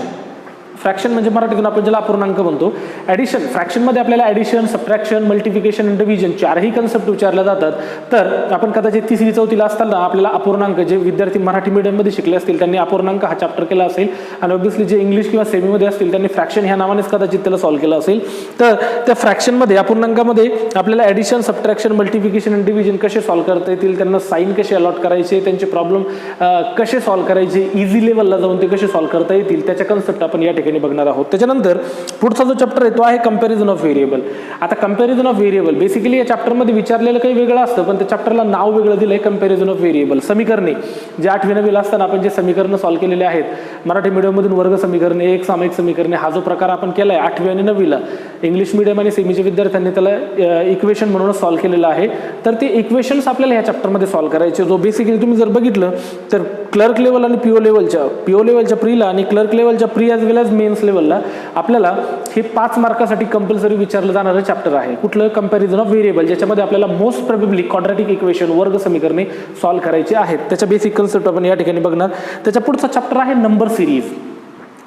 फ्रॅक्शन म्हणजे मराठीतून आपण ज्याला अपूर्णांक म्हणतो. ॲडिशन, फ्रॅक्शनमध्ये आपल्याला ॲडिशन, सबट्रॅक्शन, मल्टिप्लिकेशन आणि डिव्हिजन चारही कन्सेप्ट विचारल्या जातात. तर आपण कदाचित 3री 4थीला असताना आपल्याला अपूर्णांक, जे विद्यार्थी मराठी मीडियममध्ये शिकले असतील त्यांनी अपूर्णांक हा चॅप्टर केला असेल, आणि ऑब्व्हियसली जे इंग्लिश किंवा सेमीमध्ये असतील त्यांनी फ्रॅक्शन ह्या नावानेच कदाचित त्याला सॉल्व्ह केलं असेल. तर त्या फ्रॅक्शनमध्ये, अपूर्णांकामध्ये आपल्याला ॲडिशन, सबट्रॅक्शन, मल्टिप्लिकेशन आणि डिव्हिजन कसे सॉल्व्ह करता येतील, त्यांना साईन कसे अलॉट करायचे, त्यांचे प्रॉब्लेम कसे सॉल्व्ह करायचे, इझी लेवलला जाऊन ते कसे सॉल्व्ह करता येतील, त्याच्या कन्सेप्ट आपण या ठिकाणी बघणार आहोत. त्याच्यानंतर पुढचा जो चॅप्टर आहे तो आहे कंपॅरिझन ऑफ व्हेरिएबल. आता कंपॅरिझन ऑफ व्हेरिएबल बेसिकली या चॅप्टरमध्ये विचारलेलं काही वेगळं असतं, पण त्या चॅप्टरला नाव वेगळं दिलंय, कंपॅरिझन ऑफ व्हेरिएबल. समीकरणे, जे 8वी 9वीला असताना आपण जे समीकरणं सॉल्व्ह केलेले आहेत, मराठी मीडियममधून वर्ग समीकरणे, एक सामायिक समीकरणे, हा जो प्रकार आपण केलाय 8वी आणि 9वीला, इंग्लिश मीडियम आणि सेमीच्या विद्यार्थ्यांनी त्याला इक्वेशन म्हणूनच सॉल्व्ह केलेलं आहे. तर ते इक्वेशन्स आपल्याला या चॅप्टरमध्ये सॉल्व्ह करायचे. जो बेसिकली तुम्ही जर बघितलं तर क्लर्क लेवल आणि पीओ लेवलच्या प्रीला आणि क्लर्क लेवलच्या प्री ॲज वेल ॲज मेन्स लेवलला आपल्याला हे 5 मार्कासाठी कंपल्सरी विचारलं जाणारं चॅप्टर आहे. कुठलं? कंपॅरिझन ऑफ व्हेरिएबल, ज्याच्यामध्ये आपल्याला मोस्ट प्रोबेबली क्वाड्रॅटिक इक्वेशन, वर्ग समीकरणे सॉल्व्ह करायचे आहेत. त्याच्या बेसिक कन्सेप्ट आपण या ठिकाणी बघणार. त्याच्या पुढचा चॅप्टर आहे नंबर सिरीज.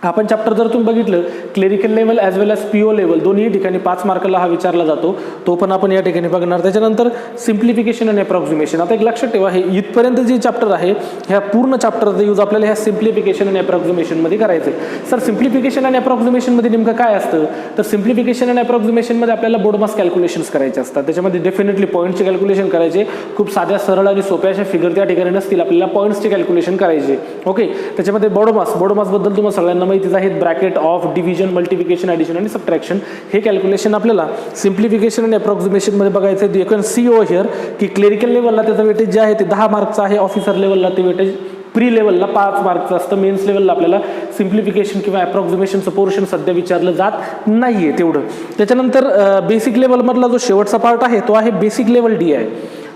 आपण चॅप्टर जर तुम्ही बघितलं, क्लेरिकल लेवल ॲज वेल ॲज पीओ लेवल दोन्ही ठिकाणी 5 मार्काला हा विचारला जातो, तो पण आपण या ठिकाणी बघणार. त्याच्यानंतर सिम्प्लिफिकेशन आणि अप्रॉक्सिमेशन. आता एक लक्षात ठेवा, हे इथपर्यंत जे चॅप्टर आहे, ह्या पूर्ण चॅप्टरचा यूज आपल्याला ह्या सिम्प्लिफिकेशन आणि अप्रॉक्सिमेशनमध्ये करायचं आहे. सर सिम्प्लिफिकेशन आणि अप्रॉक्सिमेशनमध्ये नेमकं काय असतं? तर सिम्प्लिफिकेशन आणि अप्रॉक्सिमेशनमध्ये आपल्याला बोर्डमास कॅल्क्युलेशन्स करायचे असतात. त्याच्यामध्ये डेफिनेटली पॉईंटचे कॅल्क्युलेशन करायचे, खूप साध्या सरळ आणि सोप्या अशा फिगर त्या ठिकाणी नसतील, आपल्याला पॉईंट्सचे कॅल्क्युलेशन करायचे. ओके, त्याच्यामध्ये बोर्डमासबद्दल तुम्हाला सगळ्यांना माहितीच आहेत, bracket of, division, multiplication, addition आणि सबट्रॅक्शन. हे कॅल्क्युलेशन आपल्याला सिम्प्लिफिकेशन आणि अप्रॉक्सिमेशनमध्ये बघायचं आहे. You can see over here की क्लेरिकल लेवलला त्याचं वेटेज जे आहे ते 10 मार्कचं आहे, ऑफिसर लेवलला ते वेटेज प्री लेवलला 5 मार्कचं असतं, मेन्स लेवलला आपल्याला सिम्प्लिफिकेशन किंवा अप्रॉक्सिमेशनचं पोर्शन सध्या विचारलं जात नाहीये तेवढं. त्याच्यानंतर बेसिक लेवलमधला जो शेवटचा पार्ट आहे तो आहे बेसिक लेवल DI.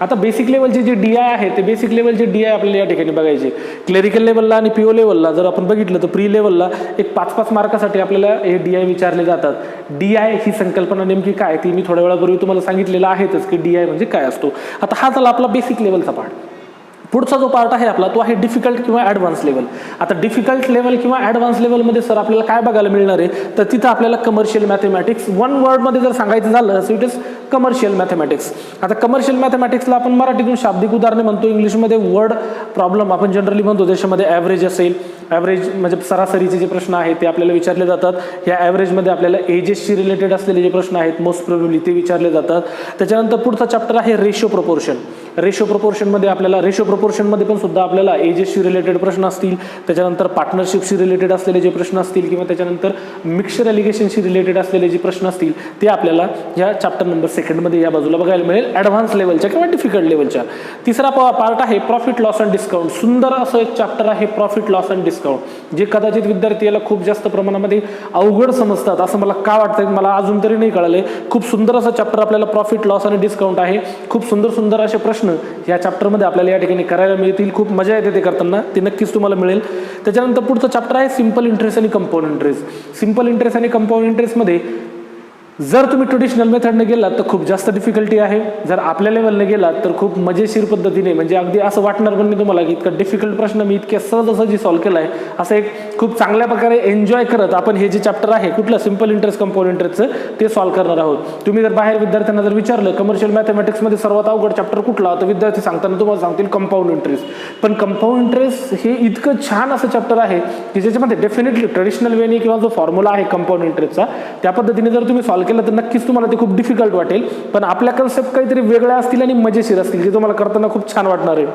आता बेसिक लेवलचे जे DI आहे ते बेसिक लेवलचे DI आपल्याला या ठिकाणी बघायचे. क्लेरिकल लेवलला आणि पीओ लेवलला जर आपण बघितलं तर प्री लेवलला एक 5-5 मार्कासाठी आपल्याला हे DI विचारले जातात. DI ही संकल्पना नेमकी काय ती मी थोड्या वेळापूर्वी तुम्हाला सांगितलेलं आहेच की DI म्हणजे काय असतो. आता हा झाला आपला बेसिक लेवलचा पार्ट. पुढचा जो पार्ट आहे आपला तो आहे डिफिकल्ट किंवा ॲडव्हान्स लेवल. आता डिफिकल्ट लेवल किंवा ॲडव्हान्स लेवलमध्ये सर आपल्याला काय बघायला मिळणार आहे, तर तिथं आपल्याला कमर्शियल मॅथमॅटिक्स, वन वर्डमध्ये जर सांगायचं झालं so it is commercial mathematics. आता कमर्शियल मॅथमॅटिक्सला आपण मराठीतून शाब्दिक उदाहरणे म्हणतो, इंग्लिशमध्ये वर्ड प्रॉब्लेम आपण जनरली म्हणतो. त्याच्यामध्ये ॲव्हरेज असेल, ॲव्हरेज म्हणजे सरासरीचे जे प्रश्न आहेत ते आपल्याला विचारले जातात. ह्या ॲव्हरेजमध्ये आपल्याला एजेसशी रिलेटेड असलेले जे प्रश्न आहेत मोस्ट प्रोबेबली ते विचारले जातात. त्याच्यानंतर पुढचा चॅप्टर आहे रेशो प्रपोर्शन. रेशो प्रपोर्शनमध्ये आपल्याला प्रपोर्शनमध्ये पण सुद्धा आपल्याला एजेसशी रिलेटेड प्रश्न असतील, त्याच्यानंतर पार्टनरशिपशी रिलेटेड असलेले जे प्रश्न असतील किंवा त्याच्यानंतर मिक्सचर एलिगेशनशी रिलेटेड असलेले जे प्रश्न असतील ते आपल्याला या चॅप्टर नंबर 2मध्ये या बाजूला बघायला मिळेल, ॲडव्हान्स लेवलच्या किंवा डिफिकल्ट लेवलच्या. तिसरा पार्ट आहे प्रॉफिट लॉस अँड डिस्काउंट. सुंदर असं एक चॅप्टर आहे प्रॉफिट लॉस अँड डिस्काउंट, जे कदाचित विद्यार्थी याला खूप जास्त प्रमाणामध्ये अवघड समजतात असं मला का वाटतं, मला अजून तरी नाही कळालंय. खूप सुंदर असं चॅप्टर आपल्याला प्रॉफिट लॉस आणि डिस्काउंट आहे. खूप सुंदर असे प्रश्न या चॅप्टरमध्ये आपल्याला या ठिकाणी करायला मिळतील. खूप मजा येते ते करताना, ते नक्कीच तुम्हाला मिळेल. त्याच्यानंतर पुढचं चॅप्टर आहे सिंपल इंटरेस्ट आणि कंपाऊंड इंटरेस्ट. सिंपल इंटरेस्ट आणि कंपाऊंड इंटरेस्टमध्ये जर तुम्ही ट्रेडिशनल मेथडने गेलात तर खूप जास्त डिफिकल्टी आहे, जर आपल्या लेवलने गेलात तर खूप मजेशीर पद्धतीने, म्हणजे अगदी असं वाटणार पण नाही तुम्हाला की इतका डिफिकल्ट प्रश्न मी इतक्या सहज सॉल्व्ह केला आहे, असं एक खूप चांगल्या प्रकारे एन्जॉय करत आपण हे जे चॅप्टर आहे कुठलं सिंपल इंटरेस्ट कंपाऊंड इंटरेस्टचं ते सॉल्व्ह करणार आहोत. तुम्ही जर बाहेर विद्यार्थ्यांना जर विचारलं कमर्शियल मॅथमॅटिक्समध्ये सर्वात अवघड चॅप्टर कुठला, तर विद्यार्थी सांगताना तुम्हाला सांगतील कंपाऊंड इंटरेस्ट. पण कंपाऊंड इंटरेस्ट हे इतकं छान असं चॅप्टर आहे की ज्याच्यामध्ये डेफिनेटली ट्रेडिशनल वेनी किंवा जो फॉर्म्युला आहे कंपाऊंड इंटरेस्टचा त्या पद्धतीने जर तुम्ही सॉल्व्ह केलं तर नक्कीच तुम्हाला ते खूप डिफिकल्ट वाटेल, पण आपल्या कन्सेप्ट काहीतरी वेगळ्या असतील आणि मजेशीर असतील जे तुम्हाला करताना खूप छान वाटणार आहे.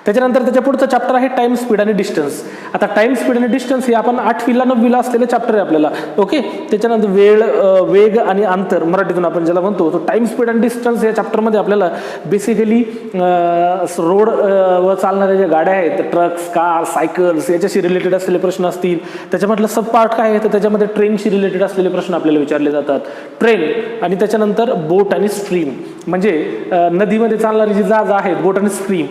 त्याच्यानंतर त्याच्या पुढचं चॅप्टर आहे टाइम स्पीड आणि डिस्टन्स. आता टाइम स्पीड आणि डिस्टन्स हे आपण 8वीला 9वीला असलेलं चॅप्टर आहे आपल्याला. ओके, त्याच्यानंतर वेग आणि अंतर मराठीतून आपण ज्याला म्हणतो, तो टाइम स्पीड आणि डिस्टन्स या चॅप्टरमध्ये आपल्याला बेसिकली रोड वर चालणाऱ्या ज्या गाड्या आहेत, ट्रक्स, कार, सायकल्स याच्याशी रिलेटेड असलेले प्रश्न असतील. त्याच्यामधलं सब पार्ट काय आहे तर त्याच्यामध्ये ट्रेनशी रिलेटेड असलेले प्रश्न आपल्याला विचारले जातात. ट्रेन आणि त्याच्यानंतर बोट आणि स्ट्रीम, म्हणजे नदीमध्ये चालणारी जी जहाज आहेत बोट आणि स्ट्रीम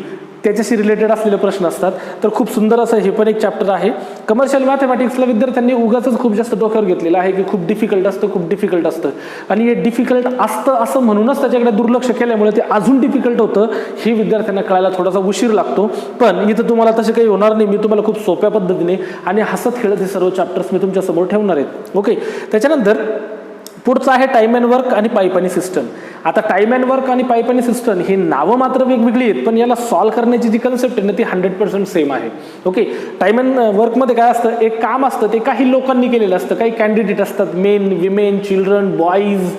त्याच्याशी रिलेटेड असलेले प्रश्न असतात. तर खूप सुंदर असं हे पण एक चॅप्टर आहे. कमर्शियल मॅथमॅटिक्सला विद्यार्थ्यांनी उगाचच खूप जास्त डोक्यावर घेतलेलं आहे की खूप डिफिकल्ट असतं आणि हे डिफिकल्ट असतं असं म्हणूनच त्याच्याकडे दुर्लक्ष केल्यामुळे ते अजून डिफिकल्ट होतं हे विद्यार्थ्यांना कळायला थोडासा उशीर लागतो. पण इथं तुम्हाला तसे काही होणार नाही. मी तुम्हाला खूप सोप्या पद्धतीने आणि हसत खेळत हे सर्व चॅप्टर्स मी तुमच्या समोर ठेवणार आहेत. ओके, त्याच्यानंतर पुढचं आहे टाइम अँड वर्क आणि पाईपानी सिस्टम. आता टाइम अँड वर्क आणि पाईपानी सिस्टम ही नावं मात्र वेगवेगळी आहेत, पण याला सॉल्व्ह करण्याची जी कन्सेप्ट आहे ना ती 100% सेम आहे. ओके, टाइम अँड वर्कमध्ये काय असतं, एक काम असतं ते काही लोकांनी केलेलं असतं. काही कॅन्डिडेट असतात, main, women, children, boys,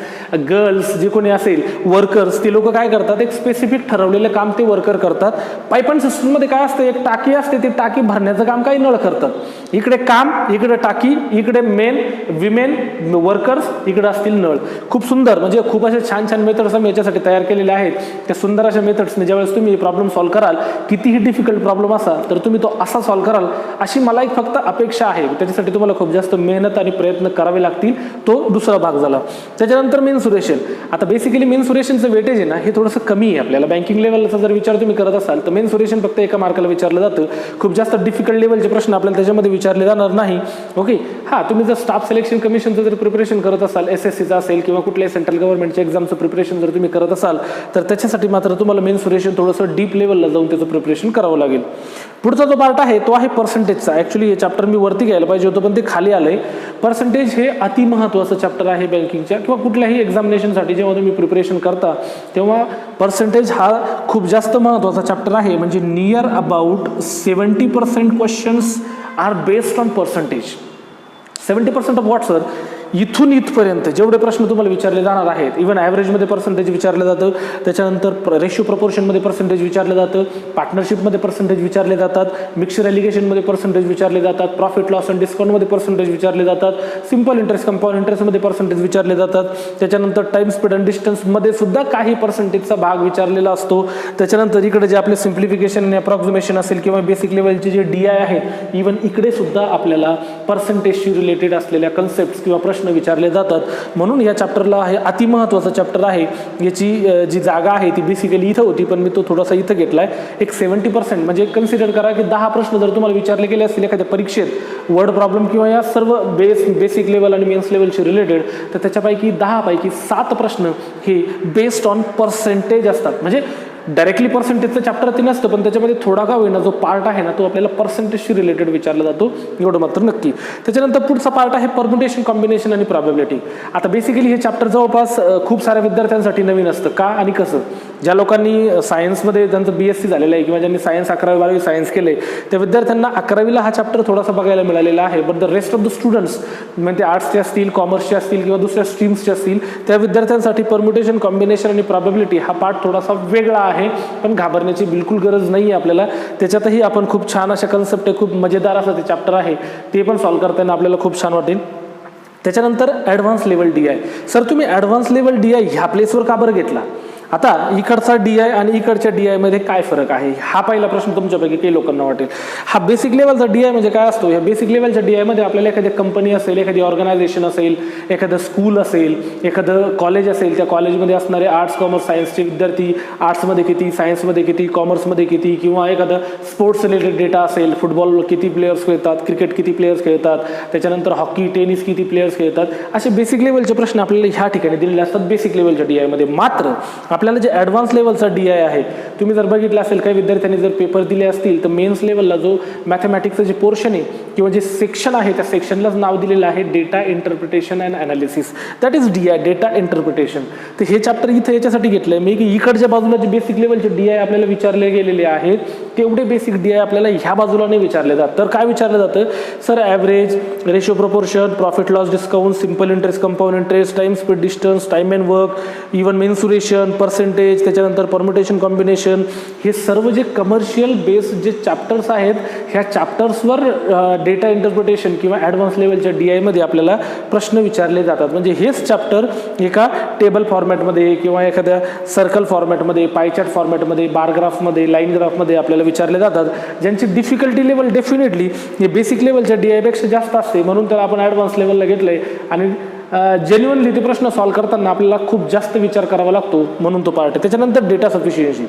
girls, जे कोणी असेल वर्कर्स, ते लोक काय करतात, एक स्पेसिफिक ठरवलेलं काम ते वर्कर करतात. पाईपानी सिस्टममध्ये काय असतं, एक टाकी असते, ती टाकी भरण्याचं काम काही नळ करतात. इकडे काम, इकडे टाकी, इकडे मेन, विमेन, वर्कर्स, इकडे असतील नळ. खूप सुंदर, म्हणजे खूप असे छान छान मेथड्स आम्ही याच्यासाठी तयार केलेले आहेत. त्या सुंदर अशा मेथड्सने ज्यावेळेस तुम्ही प्रॉब्लेम सॉल्व्ह कराल, कितीही डिफिकल्ट प्रॉब्लेम असा तर तुम्ही तो असा सॉल्व्ह कराल अशी मला एक फक्त अपेक्षा आहे. त्याच्यासाठी तुम्हाला खूप जास्त मेहनत आणि प्रयत्न करावे लागतील. तो दुसरा भाग झाला. त्याच्यानंतर मेन्सुरेशन. आता बेसिकली मेन्सुरेशनचं वेटेज आहे ना हे थोडंसं कमी आहे. आपल्याला बँकिंग लेवलचा जर विचार तुम्ही करत असाल तर मेन्सुरेशन फक्त एका मार्काला विचारलं जातं. खूप जास्त डिफिकल्ट लेवलचे प्रश्न आपल्याला त्याच्यामध्ये विचारले जाणार नाही. ओके, हां, तुम्ही जर स्टाफ सिलेक्शन कमिशनचं जर प्रिपरेशन करत असाल, SSCचा असेल किंवा कुठल्याही सेंट्रल गव्हर्नमेंटच्या एक्झामचं प्रिपरेशन जर तुम्ही करत असाल तर त्याच्यासाठी मात्र तुम्हाला मेन्सुरेशन थोडंसं डीप लेवलला जाऊन त्याचं प्रिपरेशन करावं लागेल. पुढचा जो पार्ट आहे तो आहे पर्सेंटेजचा. ॲक्च्युली हे चॅप्टर मी वरती घ्यायला पाहिजे होतं पण ते खाली आलंय. पर्सेंटेज हे अति महत्त्वाचं चॅप्टर आहे बँकिंगच्या किंवा कुठल्याही एक्झामिनेशनसाठी. जेव्हा तुम्ही प्रिपरेशन करता तेव्हा पर्सेंटेज हा खूप जास्त महत्त्वाचा चॅप्टर आहे. म्हणजे near about 70% questions are based on percentage. 70% of what sir? इथून इथपर्यंत जेवढे प्रश्न तुम्हाला विचारले जाणार आहेत, इव्हन ॲव्हरेजमध्ये पर्सेंटेज विचारलं जातं, त्याच्यानंतर रेशिओ प्रपोर्शनमध्ये पर्सेंटेज विचारलं जातं, पार्टनरशिपमध्ये पर्सेंटेज विचारले जातात, मिक्सचर ॲलिगेशनमध्ये पर्सेंटेज विचारले जातात, प्रॉफिट लॉस अँड डिस्काउंटमध्ये पर्सेंटेज विचारले जातात, सिम्पल इंटरेस्ट, कंपाऊंड इंटरेस्टमध्ये पर्सेंटेज विचारले जातात. त्याच्यानंतर टाइम, स्पीड अँड डिस्टन्समध्ये सुद्धा काही पर्सेंटेजचा भाग विचारलेला असतो. त्याच्यानंतर इकडे जे आपले सिम्प्लिफिकेशन आणि अप्रॉक्सिमेशन असेल किंवा बेसिक लेवलचे जे DI आहेत, इव्हन इकडे सुद्धा आपल्याला पर्सेंटेजशी रिलेटेड असलेल्या कन्सेप्ट किंवा प्रश्न विचारले जातात. म्हणून या चॅप्टरला हे अतिमहत्वाचं चॅप्टर आहे. याची जी जागा आहे ती बेसिकली इथं होती पण मी तो थोडासा इथं घेतलाय. एक 70% म्हणजे कन्सिडर करा की 10 प्रश्न जर तुम्हाला विचारले गेले असतील एखाद्या परीक्षेत वर्ड प्रॉब्लेम किंवा या सर्व बेसिक लेवल आणि मेन्स लेवलशी रिलेटेड, तर त्याच्यापैकी 10 पैकी 7 प्रश्न हे बेस्ड ऑन पर्सेंटेज असतात. म्हणजे डायरेक्टली पर्सेंटेजचं चॅप्टर ते नसतं पण त्याच्यामध्ये थोडा का होईना जो पार्ट आहे ना तो आपल्याला पर्सेंटेजशी रिलेटेड विचारला जातो, एवढं मात्र नक्की. त्याच्यानंतर पुढचा पार्ट आहे परम्युटेशन, कॉम्बिनेशन आणि प्रॉबॅबिलिटी. आता बेसिकली हे चॅप्टर जवळपास खूप साऱ्या विद्यार्थ्यांसाठी नवीन असतं. का आणि कसं? ज्या लोकांनी सायन्समध्ये ज्यांचं BSc झालेलं आहे किंवा ज्यांनी सायन्स 11वी 12वी सायन्स केले त्या विद्यार्थ्यांना 11वीला हा चॅप्टर थोडासा बघायला मिळालेला आहे. But the rest of the students म्हणजे आर्ट्सचे असतील, कॉमर्सचे असतील किंवा दुसऱ्या स्ट्रीम्सचे असतील त्या विद्यार्थ्यांसाठी परम्युटेशन, कॉम्बिनेशन आणि प्रॉबॅबिलिटी हा पार्ट थोडासा वेगळा आहे. पण घाबरण्याची बिलकुल गरज नाही आहे आपल्याला. त्याच्यातही आपण खूप छान अशा कन्सेप्ट आहे, खूप मजेदार असं ते चॅप्टर आहे, ते पण सॉल्व्ह करताना आपल्याला खूप छान वाटेल. त्याच्यानंतर ॲडव्हान्स लेवल DI. सर तुम्ही ॲडव्हान्स लेवल DI ह्या प्लेसवर का बरं घेतला? आता इकडचा DI आणि इकडच्या DI मध्ये काय फरक आहे हा पहिला प्रश्न तुमच्यापैकी काही लोकांना वाटेल. हा बेसिक लेवलचा DI म्हणजे काय असतो? या बेसिक लेवलच्या DI मध्ये आपल्याला एखादी कंपनी असेल, एखादी ऑर्गनायझेशन असेल, एखादं स्कूल असेल, एखादं कॉलेज असेल, त्या कॉलेजमध्ये असणारे आर्ट्स, कॉमर्स, सायन्सचे विद्यार्थी, आर्ट्समध्ये किती, सायन्समध्ये किती, कॉमर्समध्ये किती, किंवा एखादं स्पोर्ट्स रिलेटेड डेटा असेल, फुटबॉल किती प्लेयर्स खेळतात, क्रिकेट किती प्लेयर्स खेळतात, त्याच्यानंतर हॉकी, टेनिस किती प्लेयर्स खेळतात, असे बेसिक लेवलचे प्रश्न आपल्याला ह्या ठिकाणी दिलेले असतात बेसिक लेवलच्या DI मध्ये. मात्र आपल्याला जे ॲडव्हान्स लेवलचा DI आहे तुम्ही जर बघितलं असेल, काही विद्यार्थ्यांनी जर पेपर दिले असतील तर मेन्स लेवलला जो मॅथमॅटिक्सचं जे पोर्शन आहे किंवा जे सेक्शन आहे त्या सेक्शनलाच नाव दिलेलं आहे data interpretation and analysis. That is DI, data interpretation. तर हे चॅप्टर इथं याच्यासाठी घेतलं आहे मी की इकडच्या बाजूला जे बेसिक लेवलचे DI आपल्याला विचारले गेलेले आहेत तेवढे बेसिक DI आपल्याला ह्या बाजूला नाही विचारले जात. तर काय विचारलं जातं? Sir average, ratio proportion, profit loss discount, simple interest, compound interest, time, speed, distance, time and work, even mensuration, percentage, त्याच्यानंतर परम्युटेशन, कॉम्बिनेशन, हे सर्व जे कमर्शियल बेस्ड जे चॅप्टर्स आहेत ह्या चॅप्टर्सवर डेटा इंटरप्रिटेशन किंवा ॲडव्हान्स लेवलच्या DI मध्ये आपल्याला प्रश्न विचारले जातात. म्हणजे हेच चॅप्टर एका टेबल फॉर्मॅटमध्ये किंवा एखाद्या सर्कल फॉर्मॅटमध्ये, पायचार्ट फॉर्मॅटमध्ये, बार ग्राफमध्ये, लाईन ग्राफमध्ये आपल्याला विचारले जातात, ज्यांची डिफिकल्टी लेवल डेफिनेटली हे बेसिक लेवलच्या DI पेक्षा जास्त असते. म्हणून त्याला आपण ॲडव्हान्स लेवलला घेतलंय आणि जेन्युअनली ते प्रश्न सॉल्व्ह करताना आपल्याला खूप जास्त विचार करावा लागतो, म्हणून तो पार्ट आहे. त्याच्यानंतर data sufficiency.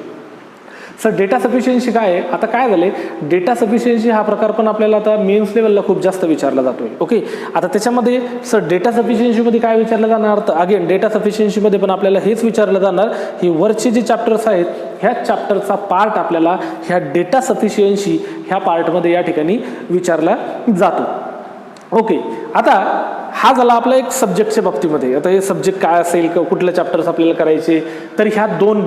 Sir data sufficiency काय आहे? आता काय झाले, डेटा सफिशियन्सी हा प्रकार पण आपल्याला आता मेन्स लेवलला खूप जास्त विचारला जातोय. ओके, आता त्याच्यामध्ये सर डेटा सफिशियन्सीमध्ये काय विचारलं जाणार? तर अगेन डेटा सफिशियन्सीमध्ये पण आपल्याला हेच विचारलं जाणार, ही वरचे जे चॅप्टर्स आहेत ह्या चॅप्टरचा पार्ट आपल्याला ह्या डेटा सफिशियन्सी ह्या पार्टमध्ये या ठिकाणी विचारला जातो. ओके, आता हा झाला आपला एक सब्जेक्टच्या बाबतीमध्ये. आता हे सब्जेक्ट काय असेल, कुठले चॅप्टर्स आपल्याला करायचे, तर ह्या दोन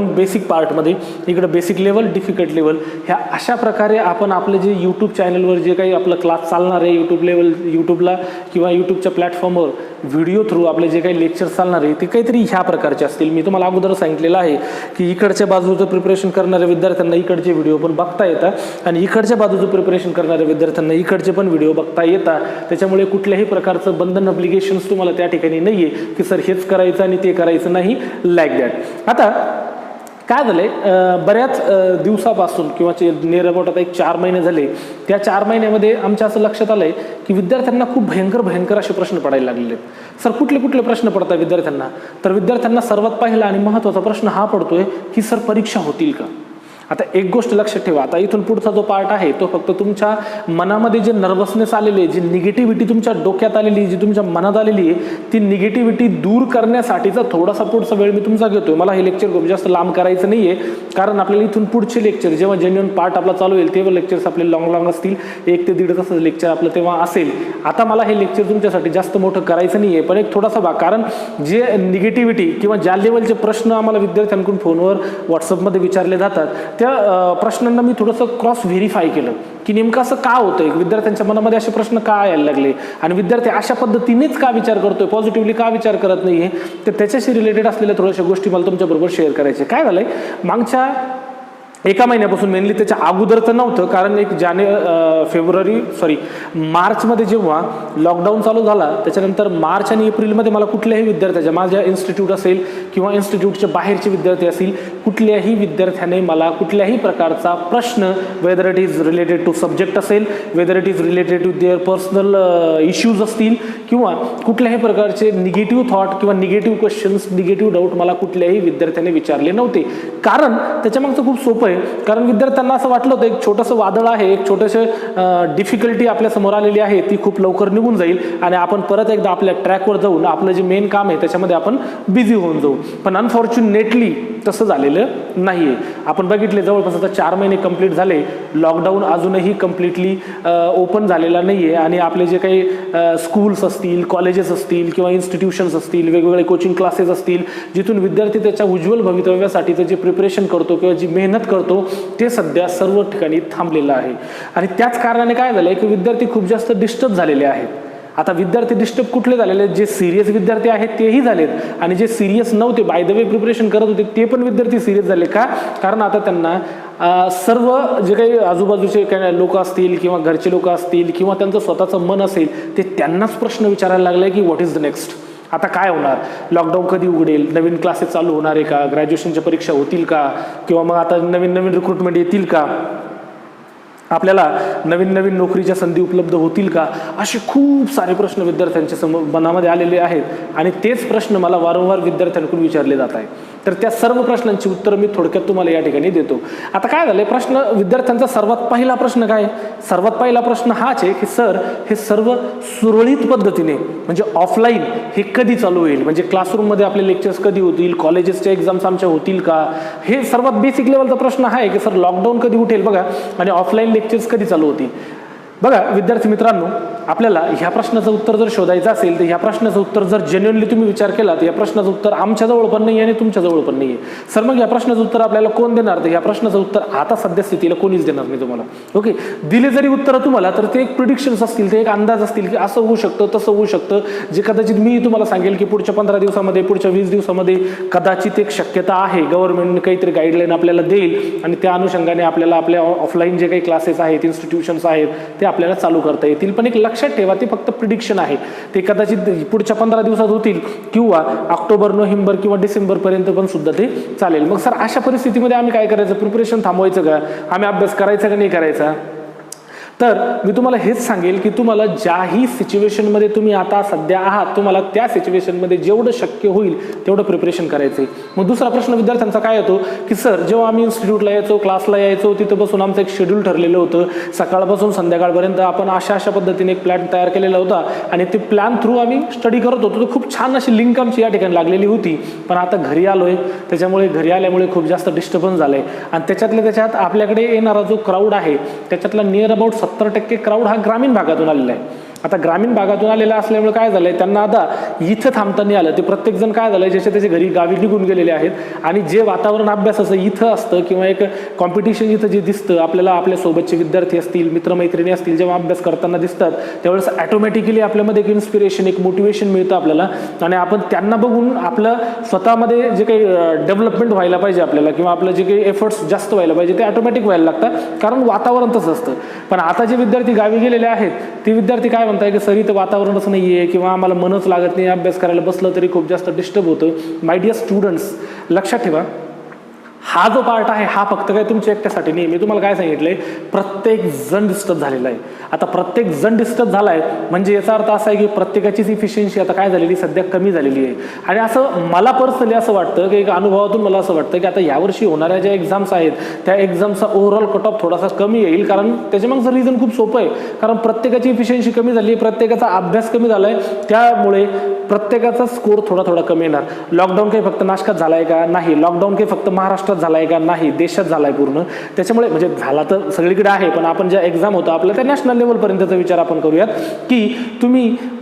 बेसिक पार्टमध्ये इकडे बेसिक लेवल, डिफिकल्ट लेवल, ह्या अशा प्रकारे आपण आपले जे यूट्यूब चॅनलवर जे काही आपलं क्लास चालणार आहे यूट्यूबला किंवा यूट्यूबच्या प्लॅटफॉर्मवर व्हिडिओ थ्रू आपले जे काही लेक्चर चालणार आहे ते काहीतरी ह्या प्रकारचे असतील. मी तुम्हाला अगोदर सांगितलेलं आहे की इकडच्या बाजूचं प्रिपरेशन करणाऱ्या विद्यार्थ्यांना इकडचे व्हिडिओ पण बघता येतात आणि इकडच्या बाजूचं प्रिपरेशन करणाऱ्या विद्यार्थ्यांना इकडचे पण व्हिडिओ बघता येतात. त्याच्यामुळे कुठल्याही प्रकारचं बंधन ऑब्लिगेशन्स तुम्हाला त्या ठिकाणी नाहीये की सर हेच करायचं आणि ते करायचं नाही, लाईक दॅट. आता काय झालंय, बऱ्याच दिवसापासून किंवा नियर अबाउट आता एक 4 महिने झाले, त्या 4 महिन्यामध्ये आमच्या असं लक्षात आलंय की विद्यार्थ्यांना खूप भयंकर असे प्रश्न पडायला लागलेले आहेत. सर कुठले प्रश्न पडतात विद्यार्थ्यांना? तर विद्यार्थ्यांना सर्वात पहिला आणि महत्त्वाचा प्रश्न हा पडतोय की सर परीक्षा होतील का? आता एक गोष्ट लक्षात ठेवा, आता इथून पुढचा जो पार्ट आहे तो फक्त तुमच्या मनामध्ये जे नर्वसनेस आलेली आहे, जी निगेटिव्हिटी तुमच्या डोक्यात आलेली, जी तुमच्या मनात आलेली आहे, ती निगेटिव्हिटी दूर करण्यासाठीचा थोडासा पुढचा वेळ मी तुमचा घेतोय. मला हे लेक्चर खूप जास्त लांब करायचं नाहीये, कारण आपल्याला इथून पुढचे लेक्चर जेव्हा जेन्युइन पार्ट आपला चालू होईल तेव्हा लेक्चर्स आपले लॉंग असतील, 1 ते 1.5 तासाचं लेक्चर आपलं तेव्हा असेल. आता मला हे लेक्चर तुमच्यासाठी जास्त मोठं करायचं नाहीये, पण एक थोडासा भाग, कारण जे निगेटिव्हिटी किंवा ज्या लेवलचे प्रश्न आम्हाला विद्यार्थ्यांकडून फोनवर व्हॉट्सअपमध्ये विचारले जातात त्या प्रश्नांना मी थोडंसं क्रॉस व्हेरीफाय केलं की नेमकं असं का होतंय, विद्यार्थ्यांच्या मनामध्ये असे प्रश्न का यायला लागले आणि विद्यार्थी अशा पद्धतीनेच का विचार करतोय, पॉझिटिव्हली का विचार करत नाहीये. तर त्याच्याशी रिलेटेड असलेल्या थोड्याशा गोष्टी मला तुमच्याबरोबर शेअर करायचे. काय झालंय, मागच्या 1 महिन्यापासून मेनली, त्याच्या अगोदरचं नव्हतं, कारण एक मार्चमध्ये जेव्हा लॉकडाऊन चालू झाला त्याच्यानंतर मार्च आणि एप्रिलमध्ये मला कुठल्याही विद्यार्थ्याच्या, माझ्या इन्स्टिट्यूट असेल किंवा इन्स्टिट्यूटच्या बाहेरचे विद्यार्थी असतील, कुठल्याही विद्यार्थ्याने मला कुठल्याही प्रकारचा प्रश्न, whether it is related to subject असेल, whether it is related to their personal issues असतील किंवा कुठल्याही प्रकारचे निगेटिव्ह थॉट किंवा निगेटिव्ह क्वेश्चन्स, निगेटिव्ह डाऊट मला कुठल्याही विद्यार्थ्याने विचारले नव्हते. कारण त्याच्यामागचं खूप सोपं, कारण विद्यार्थ्यांना असं वाटलं होतं एक छोटंसं वादळ आहे, एक छोटंसं डिफिकल्टी आपल्या समोर आलेली आहे, ती खूप लवकर निघून जाईल आणि आपण परत एकदा आपल्या ट्रॅकवर जाऊन आपलं जे मेन काम आहे त्याच्यामध्ये आपण बिझी होऊन जाऊ. पण अनफॉर्च्युनेटली तसं झालेलं नाहीये. आपण बघितले जवळपास आता 4 महिने कंप्लीट झाले, लॉकडाऊन अजूनही कम्प्लिटली ओपन झालेला नाहीये आणि आपले जे काही स्कूल्स असतील, कॉलेजेस असतील किंवा इन्स्टिट्यूशन्स असतील, वेगवेगळे कोचिंग क्लासेस असतील, जिथून विद्यार्थी त्याच्या उज्ज्वल भवितव्यासाठीचं जे प्रिपरेशन करतो किंवा जी मेहनत करतो ते सध्या सर्व ठिकाणी थांबलेलं आहे. आणि त्याच कारणाने काय झालंय की विद्यार्थी खूप जास्त डिस्टर्ब झालेले आहेत. आता विद्यार्थी डिस्टर्ब कुठले झालेले आहेत, जे सिरियस विद्यार्थी आहेत तेही झालेत आणि जे सिरियस नव्हते, बाय द वे प्रिपरेशन करत होते, ते पण विद्यार्थी सिरियस झाले. का? कारण आता त्यांना सर्व जे काही आजूबाजूचे काही लोक असतील किंवा घरचे लोक असतील किंवा त्यांचं स्वतःचं मन असेल ते त्यांनाच प्रश्न विचारायला लागले की व्हॉट इज द नेक्स्ट, आता काय होणार, लॉकडाऊन कधी उघडेल, नवीन क्लासेस चालू होणार आहे का, ग्रॅज्युएशनच्या परीक्षा होतील का, किंवा मग आता नवीन रिक्रुटमेंट येतील का, आपल्याला नवीन नोकरीच्या संधी उपलब्ध होतील का, असे खूप सारे प्रश्न विद्यार्थ्यांच्या मनामध्ये आलेले आहेत आणि तेच प्रश्न मला वारंवार विद्यार्थ्यांकडून विचारले जात आहेत. तर त्या सर्व प्रश्नांची उत्तरं मी थोडक्यात तुम्हाला या ठिकाणी देतो. आता काय झालंय, प्रश्न विद्यार्थ्यांचा सर्वात पहिला प्रश्न काय, सर्वात पहिला प्रश्न हाच आहे की सर हे सर्व सुरळीत पद्धतीने म्हणजे ऑफलाईन हे कधी चालू होईल, म्हणजे क्लासरूममध्ये आपले लेक्चर्स कधी होतील, कॉलेजेसच्या एक्झाम्स आमच्या होतील का, हे सर्वात बेसिक लेवलचा प्रश्न आहे की सर लॉकडाऊन कधी उठेल बघा आणि ऑफलाईन लेक्चर्स कधी चालू होतील. बघा विद्यार्थी मित्रांनो, आपल्याला ह्या प्रश्नाचं उत्तर जर शोधायचं असेल तर ह्या प्रश्नाचं उत्तर जर जेन्युइनली तुम्ही विचार केला तर या प्रश्नाचं उत्तर आमच्याजवळ पण नाही आणि तुमच्याजवळ पण नाही आहे. सर मग या प्रश्नाचं उत्तर आपल्याला कोण देणार, तर या प्रश्नाचं उत्तर आता सध्या स्थितीला कोणीच देणार नाही तुम्हाला. ओके, दिले जरी उत्तर तुम्हाला तर ते एक प्रिडिक्शन्स असतील, ते एक अंदाज असतील की असं होऊ शकतं, तसं होऊ शकतं, जे कदाचित मी तुम्हाला सांगेल की पुढच्या 15 दिवसामध्ये, पुढच्या 20 दिवसामध्ये कदाचित एक शक्यता आहे, गव्हर्नमेंटने काहीतरी गाईडलाईन आपल्याला देईल आणि त्या अनुषंगाने आपल्याला आपल्या ऑफलाईन जे काही क्लासेस आहेत, इन्स्टिट्यूशन्स आहेत ते आपल्याला चालू करता येतील. पण एक लक्षात ठेवा, ते फक्त प्रिडिक्शन आहे, ते कदाचित पुढच्या 15 दिवसात होतील किंवा ऑक्टोबर, नोव्हेंबर किंवा डिसेंबर पर्यंत पण सुद्धा ते चालेल. मग सर अशा परिस्थितीमध्ये आम्ही काय करायचं, प्रिपरेशन थांबवायचं का, आम्ही अभ्यास करायचा का नाही करायचा, तर मी तुम्हाला हेच सांगेल की तुम्हाला ज्याही सिच्युएशनमध्ये तुम्ही आता सध्या आहात तुम्हाला त्या सिच्युएशनमध्ये जेवढं शक्य होईल तेवढं प्रिपरेशन करायचं आहे. मग दुसरा प्रश्न विद्यार्थ्यांचा काय येतो की सर जेव्हा आम्ही इन्स्टिट्यूटला यायचो, क्लासला यायचो, तिथं बसून आमचं एक शेड्यूल ठरलेलं होतं, सकाळपासून संध्याकाळपर्यंत आपण अशा पद्धतीने एक प्लॅन तयार केलेला होता आणि ते प्लॅन थ्रू आम्ही स्टडी करत होतो. तर खूप छान अशी लिंक आमची या ठिकाणी लागलेली होती. पण आता घरी आलोय, त्याच्यामुळे घरी आल्यामुळे खूप जास्त डिस्टर्बन्स झालंय आणि त्याच्यात आपल्याकडे येणारा जो क्राऊड आहे त्याच्यातला नियर अबाउट 70% क्राऊड हा ग्रामीण भागातून आलेला आहे. आता ग्रामीण भागातून आलेला असल्यामुळे काय झालंय, त्यांना आता इथं थांबता नाही आलं. ते प्रत्येक जण काय झालंय, ज्याच्या त्याच्या घरी गावी निघून गेलेले आहेत आणि जे वातावरण अभ्यासाचं इथं असतं किंवा एक कॉम्पिटिशन इथं जे दिसतं आपल्याला, आपल्या सोबतचे विद्यार्थी असतील, मित्रमैत्रिणी असतील, जेव्हा अभ्यास करताना दिसतात त्यावेळेस ऑटोमॅटिकली आपल्यामध्ये एक इन्स्पिरेशन, एक मोटिवेशन मिळतं आपल्याला आणि आपण त्यांना बघून आपलं स्वतःमध्ये जे काही डेव्हलपमेंट व्हायला पाहिजे आपल्याला किंवा आपलं जे काही एफर्ट्स जास्त व्हायला पाहिजे ते ऑटोमॅटिक व्हायला लागतात, कारण वातावरण तसं असतं. पण आता जे विद्यार्थी गावी गेलेले आहेत ते विद्यार्थी काय म्हणताय की सर इथं वातावरणच नाही आहे किंवा आम्हाला मनच लागत नाही, अभ्यास करायला बसलं तरी खूप जास्त डिस्टर्ब होतं. माय डिअर स्टुडंट्स, लक्षात ठेवा हा जो पार्ट आहे हा फक्त काय तुमच्या एकट्यासाठी नाही. मी तुम्हाला काय सांगितलंय, प्रत्येक जण डिस्टर्ब झालेला आहे. आता प्रत्येक जण डिस्टर्ब झालाय म्हणजे याचा अर्थ असा आहे की प्रत्येकाचीच इफिशियन्सी आता काय झालेली, सध्या कमी झालेली आहे. आणि असं मला पर्सनली असं वाटतं की एक अनुभवातून मला असं वाटतं की आता यावर्षी होणाऱ्या ज्या एक्झाम्स आहेत त्या एक्झामचा ओव्हरऑल कट ऑफ थोडासा कमी येईल. कारण त्याच्यामागचं रिझन खूप सोपं आहे, कारण प्रत्येकाची इफिशियन्सी कमी झाली, प्रत्येकाचा अभ्यास कमी झालाय, त्यामुळे प्रत्येकाचा स्कोर थोडा कमी येणार. लॉकडाऊन काही फक्त नाशकात झालाय का? नाही. लॉकडाऊन काही फक्त महाराष्ट्रात झालाय का? नाही, देशात झालाय पूर्ण. त्याच्यामुळे म्हणजे झाला तर सगळीकडे आहे, पण आपण ज्या एक्झाम होता आपल्या त्या नॅशनल लेवलपर्यंतचा विचार आपण करूयात की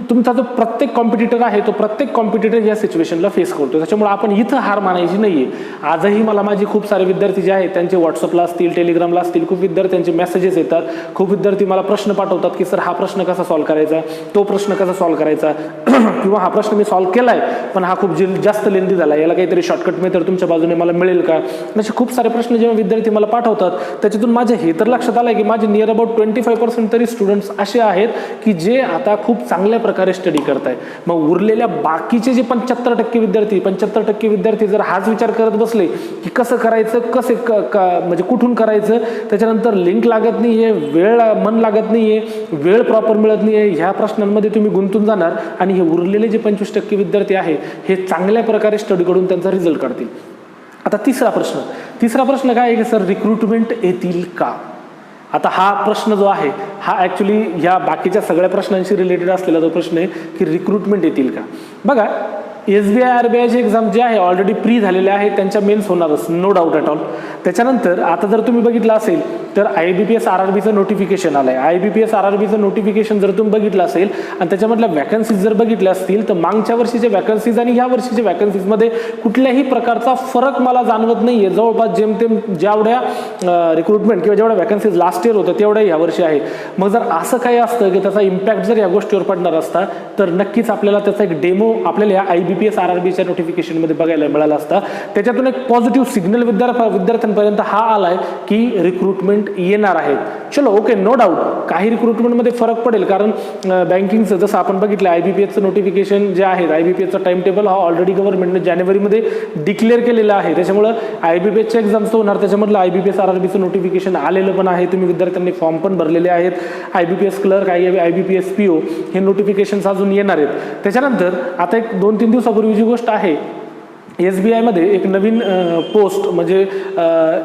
तुमचा जो प्रत्येक कॉम्पिटिटर आहे तो प्रत्येक कॉम्पिटिटर या सिच्युएशनला फेस करतो. त्याच्यामुळे आपण इथं हार मानायची नाहीये. आजही मला माझे खूप सारे विद्यार्थी जे आहेत त्यांचे व्हॉट्सअपला असतील, टेलिग्रामला असतील, खूप विद्यार्थ्यांचे मेसेजेस येतात. खूप विद्यार्थी मला प्रश्न पाठवतात की सर हा प्रश्न कसा सॉल्व्ह करायचा, तो प्रश्न कसा सॉल्व्ह करायचा किंवा हा प्रश्न मी सॉल्व्ह केलाय पण हा खूप जास्त लेंदी झाला, याला काहीतरी शॉर्टकट मेथड तुमच्या बाजूने मला मिळेल का? असे खूप सारे प्रश्न जेव्हा विद्यार्थी मला पाठवतात त्याच्यातून माझे हे तर लक्षात आलंय की माझे नियर अबाउट 25% तरी स्टुडंट्स असे आहेत की जे आता खूप चांगल्या प्रकारे स्टडी करताय. मग उरलेल्या बाकीचे जे 75% विद्यार्थी जर हाच विचार करत बसले की कसं करायचं, म्हणजे कुठून करायचं, त्याच्यानंतर लिंक लागत नाहीये, मन लागत नाहीये, वेळ प्रॉपर मिळत नाहीये, ह्या प्रश्नांमध्ये तुम्ही गुंतून जाणार आणि हे उरलेले जे 25% विद्यार्थी आहे हे चांगल्या प्रकारे स्टडी करून त्यांचा रिझल्ट काढतील. आता तिसरा प्रश्न काय आहे की सर रिक्रुटमेंट येतील का? आता हा प्रश्न जो आहे हा ॲक्च्युली ह्या बाकीच्या सगळ्या प्रश्नांशी रिलेटेड असलेला जो प्रश्न आहे की रिक्रुटमेंट येतील का. बघा, SBI RBIचे एक्झाम जे आहे ऑलरेडी प्री झालेले आहेत, त्यांच्या मेन्स होणारच, नो डाऊट ॲट ऑल. त्याच्यानंतर आता जर तुम्ही बघितलं असेल तर IBPS RRBचं नोटिफिकेशन आलंय. IBPS RRBचं नोटिफिकेशन जर तुम्ही बघितलं असेल आणि त्याच्यामधल्या वॅकन्सीज जर बघितल्या असतील तर मागच्या वर्षीच्या वॅकन्सीज आणि ह्या वर्षीच्या वॅकन्सीजमध्ये कुठल्याही प्रकारचा फरक मला जाणवत नाहीये. जवळपास जेमतेम जेवढ्या रिक्रुटमेंट किंवा जेवढ्या वॅकन्सीज लास्ट इयर होत्या तेवढ्या ह्या वर्षी आहे. मग जर असं काही असतं की त्याचा इम्पॅक्ट जर या गोष्टीवर पडणार असता तर नक्कीच आपल्याला त्याचा एक डेमो आपल्याला या IBPS RRBच्या नोटिफिकेशनमध्ये बघायला मिळाला असता. त्याच्यातून एक पॉझिटिव्ह सिग्नल विद्यार्थ्यांपर्यंत हा आलाय की रिक्रुटमेंट येणार आहेत. चलो ओके, नो डाऊट काही रिक्रुटमेंटमध्ये फरक पडेल, कारण बँकिंगचं जसं आपण बघितलं IBPSचं नोटिफिकेशन जे आहे, IBPSचा टाइम टेबल हा ऑलरेडी गव्हर्नमेंटने जानेवारीमध्ये डिक्लेअर केलेला आहे. त्याच्यामुळे IBPSच्या एक्झाम्स होणार, त्याच्यामधलं IBPS RRBचं नोटिफिकेशन आलेलं पण आहे. तुम्ही विद्यार्थ्यांनी फॉर्म पण भरलेले आहेत. IBPS क्लर्क, IBPS PO हे नोटिफिकेशन्स अजून येणार आहेत. त्याच्यानंतर आता एक 2-3 दिवसापूर्वीची गोष्ट आहे, SBI मध्ये एक नवीन पोस्ट म्हणजे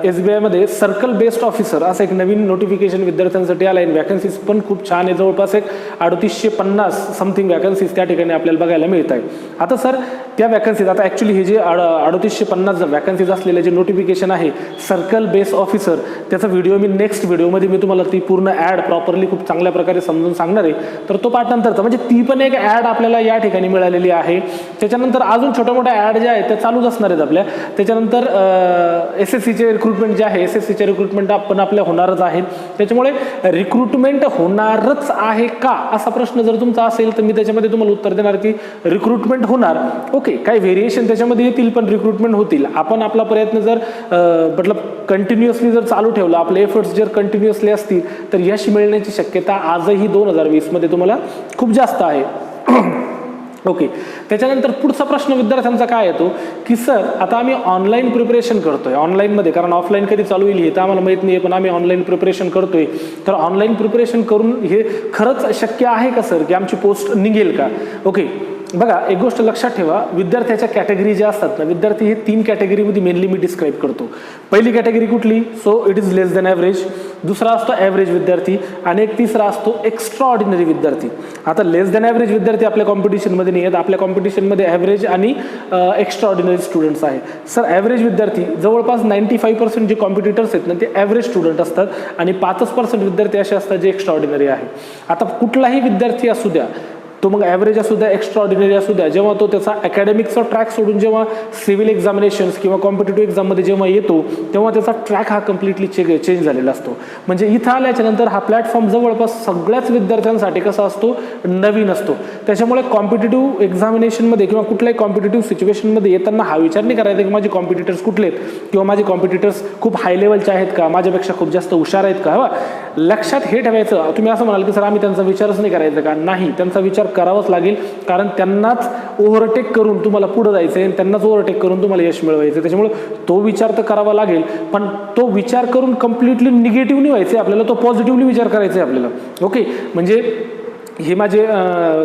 SBI मध्ये सर्कल बेस्ड ऑफिसर असं एक नवीन नोटिफिकेशन विद्यार्थ्यांसाठी आलं आहे. वॅकन्सीज पण खूप छान आहे, जवळपास एक 3850 समथिंग वॅकन्सीज त्या ठिकाणी आपल्याला बघायला मिळत आहे. आता सर त्या वॅकन्सीज आता ॲक्च्युली हे जे 3850 वॅकन्सीज असलेले जे नोटिफिकेशन आहे सर्कल बेस्ड ऑफिसर, त्याचा व्हिडिओ मी नेक्स्ट व्हिडिओमध्ये मी तुम्हाला ती पूर्ण ॲड प्रॉपरली खूप चांगल्या प्रकारे समजून सांगणार आहे. तर तो पार्ट नंतरचा, म्हणजे ती पण एक ॲड आपल्याला या ठिकाणी मिळालेली आहे. त्याच्यानंतर अजून छोट्या मोठ्या ॲड ज्या आहेत त्या चालूच असणार आहेत आपल्या. त्याच्यानंतर SSCचे रिक्रुटमेंट जे आहे, SSCचे रिक्रुटमेंट आपण आपल्या होणारच आहेत. त्याच्यामुळे रिक्रुटमेंट होणारच आहे का असा प्रश्न जर तुमचा असेल तर मी त्याच्यामध्ये तुम्हाला उत्तर देणार की रिक्रुटमेंट होणार. ओके, काही व्हेरिएशन त्याच्यामध्ये येतील पण रिक्रुटमेंट होतील. आपण आपला प्रयत्न जर मतलब कंटिन्युअसली जर चालू ठेवला, आपले एफर्ट्स जर कंटिन्युअसली असतील तर यश मिळण्याची शक्यता आजही 2020 मध्ये तुम्हाला खूप जास्त आहे. ओके. त्याच्यानंतर पुढचा प्रश्न विद्यार्थ्यांचा काय येतो की सर आता आम्ही ऑनलाईन प्रिपरेशन करतोय ऑनलाईनमध्ये, कारण ऑफलाईन कधी चालू येईल हे तर आम्हाला माहीत नाही, पण आम्ही ऑनलाईन प्रिपरेशन करतोय, तर ऑनलाईन प्रिपरेशन करून हे खरंच शक्य आहे का सर की आमची पोस्ट निघेल का? ओके. बघा, एक गोष्ट लक्षात ठेवा, विद्यार्थ्याच्या कॅटेगरी ज्या असतात ना, विद्यार्थी हे 3 कॅटेगरीमध्ये मेनली मी डिस्क्राईब करतो. पहिली कॅटेगरी कुठली? So it is less than average. दुसरा असतो ॲव्हरेज विद्यार्थी आणि एक तिसरा असतो एक्स्ट्रा ऑर्डिनरी विद्यार्थी. आता लेस दॅन ॲव्हरेज विद्यार्थी आपल्या कॉम्पिटिशनमध्ये नाही आहेत, आपल्या कॉम्पिटिशनमध्ये ॲव्हरेज आणि एक्स्ट्रा ऑर्डिनरी स्टुडंट्स आहे. सर ॲव्हरेज विद्यार्थी जवळपास 95% जे कॉम्पिटिटर्स आहेत ना ते ॲव्हरेज स्टुडंट असतात आणि 5% विद्यार्थी असे असतात जे एक्स्ट्रा ऑर्डिनरी आहे. आता कुठलाही विद्यार्थी असू द्या, तो मग ॲव्हरेज असू द्या, एक्स्ट्रा ऑर्डिनरी असू द्या, जेव्हा तो त्याचा अकॅडमिकचा ट्रॅक सोडून जेव्हा सिव्हिल एक्झामिनेशन्स किंवा कॉम्पिटेटिव्ह एक्झाममध्ये जेव्हा येतो तेव्हा त्याचा ट्रॅक हा कम्प्लिटली चेंज झालेला असतो. म्हणजे इथं आल्याच्या नंतर हा प्लॅटफॉर्म जवळपास सगळ्याच विद्यार्थ्यांसाठी कसा असतो? नवीन असतो. त्याच्यामुळे कॉम्पिटेटिव्ह एक्झामिनेशनमध्ये किंवा कुठल्याही कॉम्पिटेटिव्ह सिच्युएशनमध्ये येताना हा विचार नाही करायचा की माझे कॉम्पिटिटर्स कुठले आहेत किंवा माझे कॉम्पिटिटर्स खूप हाय लेवलचे आहेत का, माझ्यापेक्षा खूप जास्त हुशार आहेत का. लक्षात हे ठेवायचं. तुम्ही असं म्हणाल की सर आम्ही त्यांचा विचारच नाही करायचा का? नाही, त्यांचा विचार करावाच लागेल, कारण त्यांनाच ओव्हरटेक करून तुम्हाला पुढे जायचं आहे, त्यांनाच ओव्हरटेक करून तुम्हाला यश मिळवायचं. त्याच्यामुळे तो विचार तर करावा लागेल, पण तो विचार करून कम्प्लिटली निगेटिव्ह नाही व्हायचं आपल्याला, तो पॉझिटिव्हली विचार करायचा आहे आपल्याला. ओके. म्हणजे हे माझे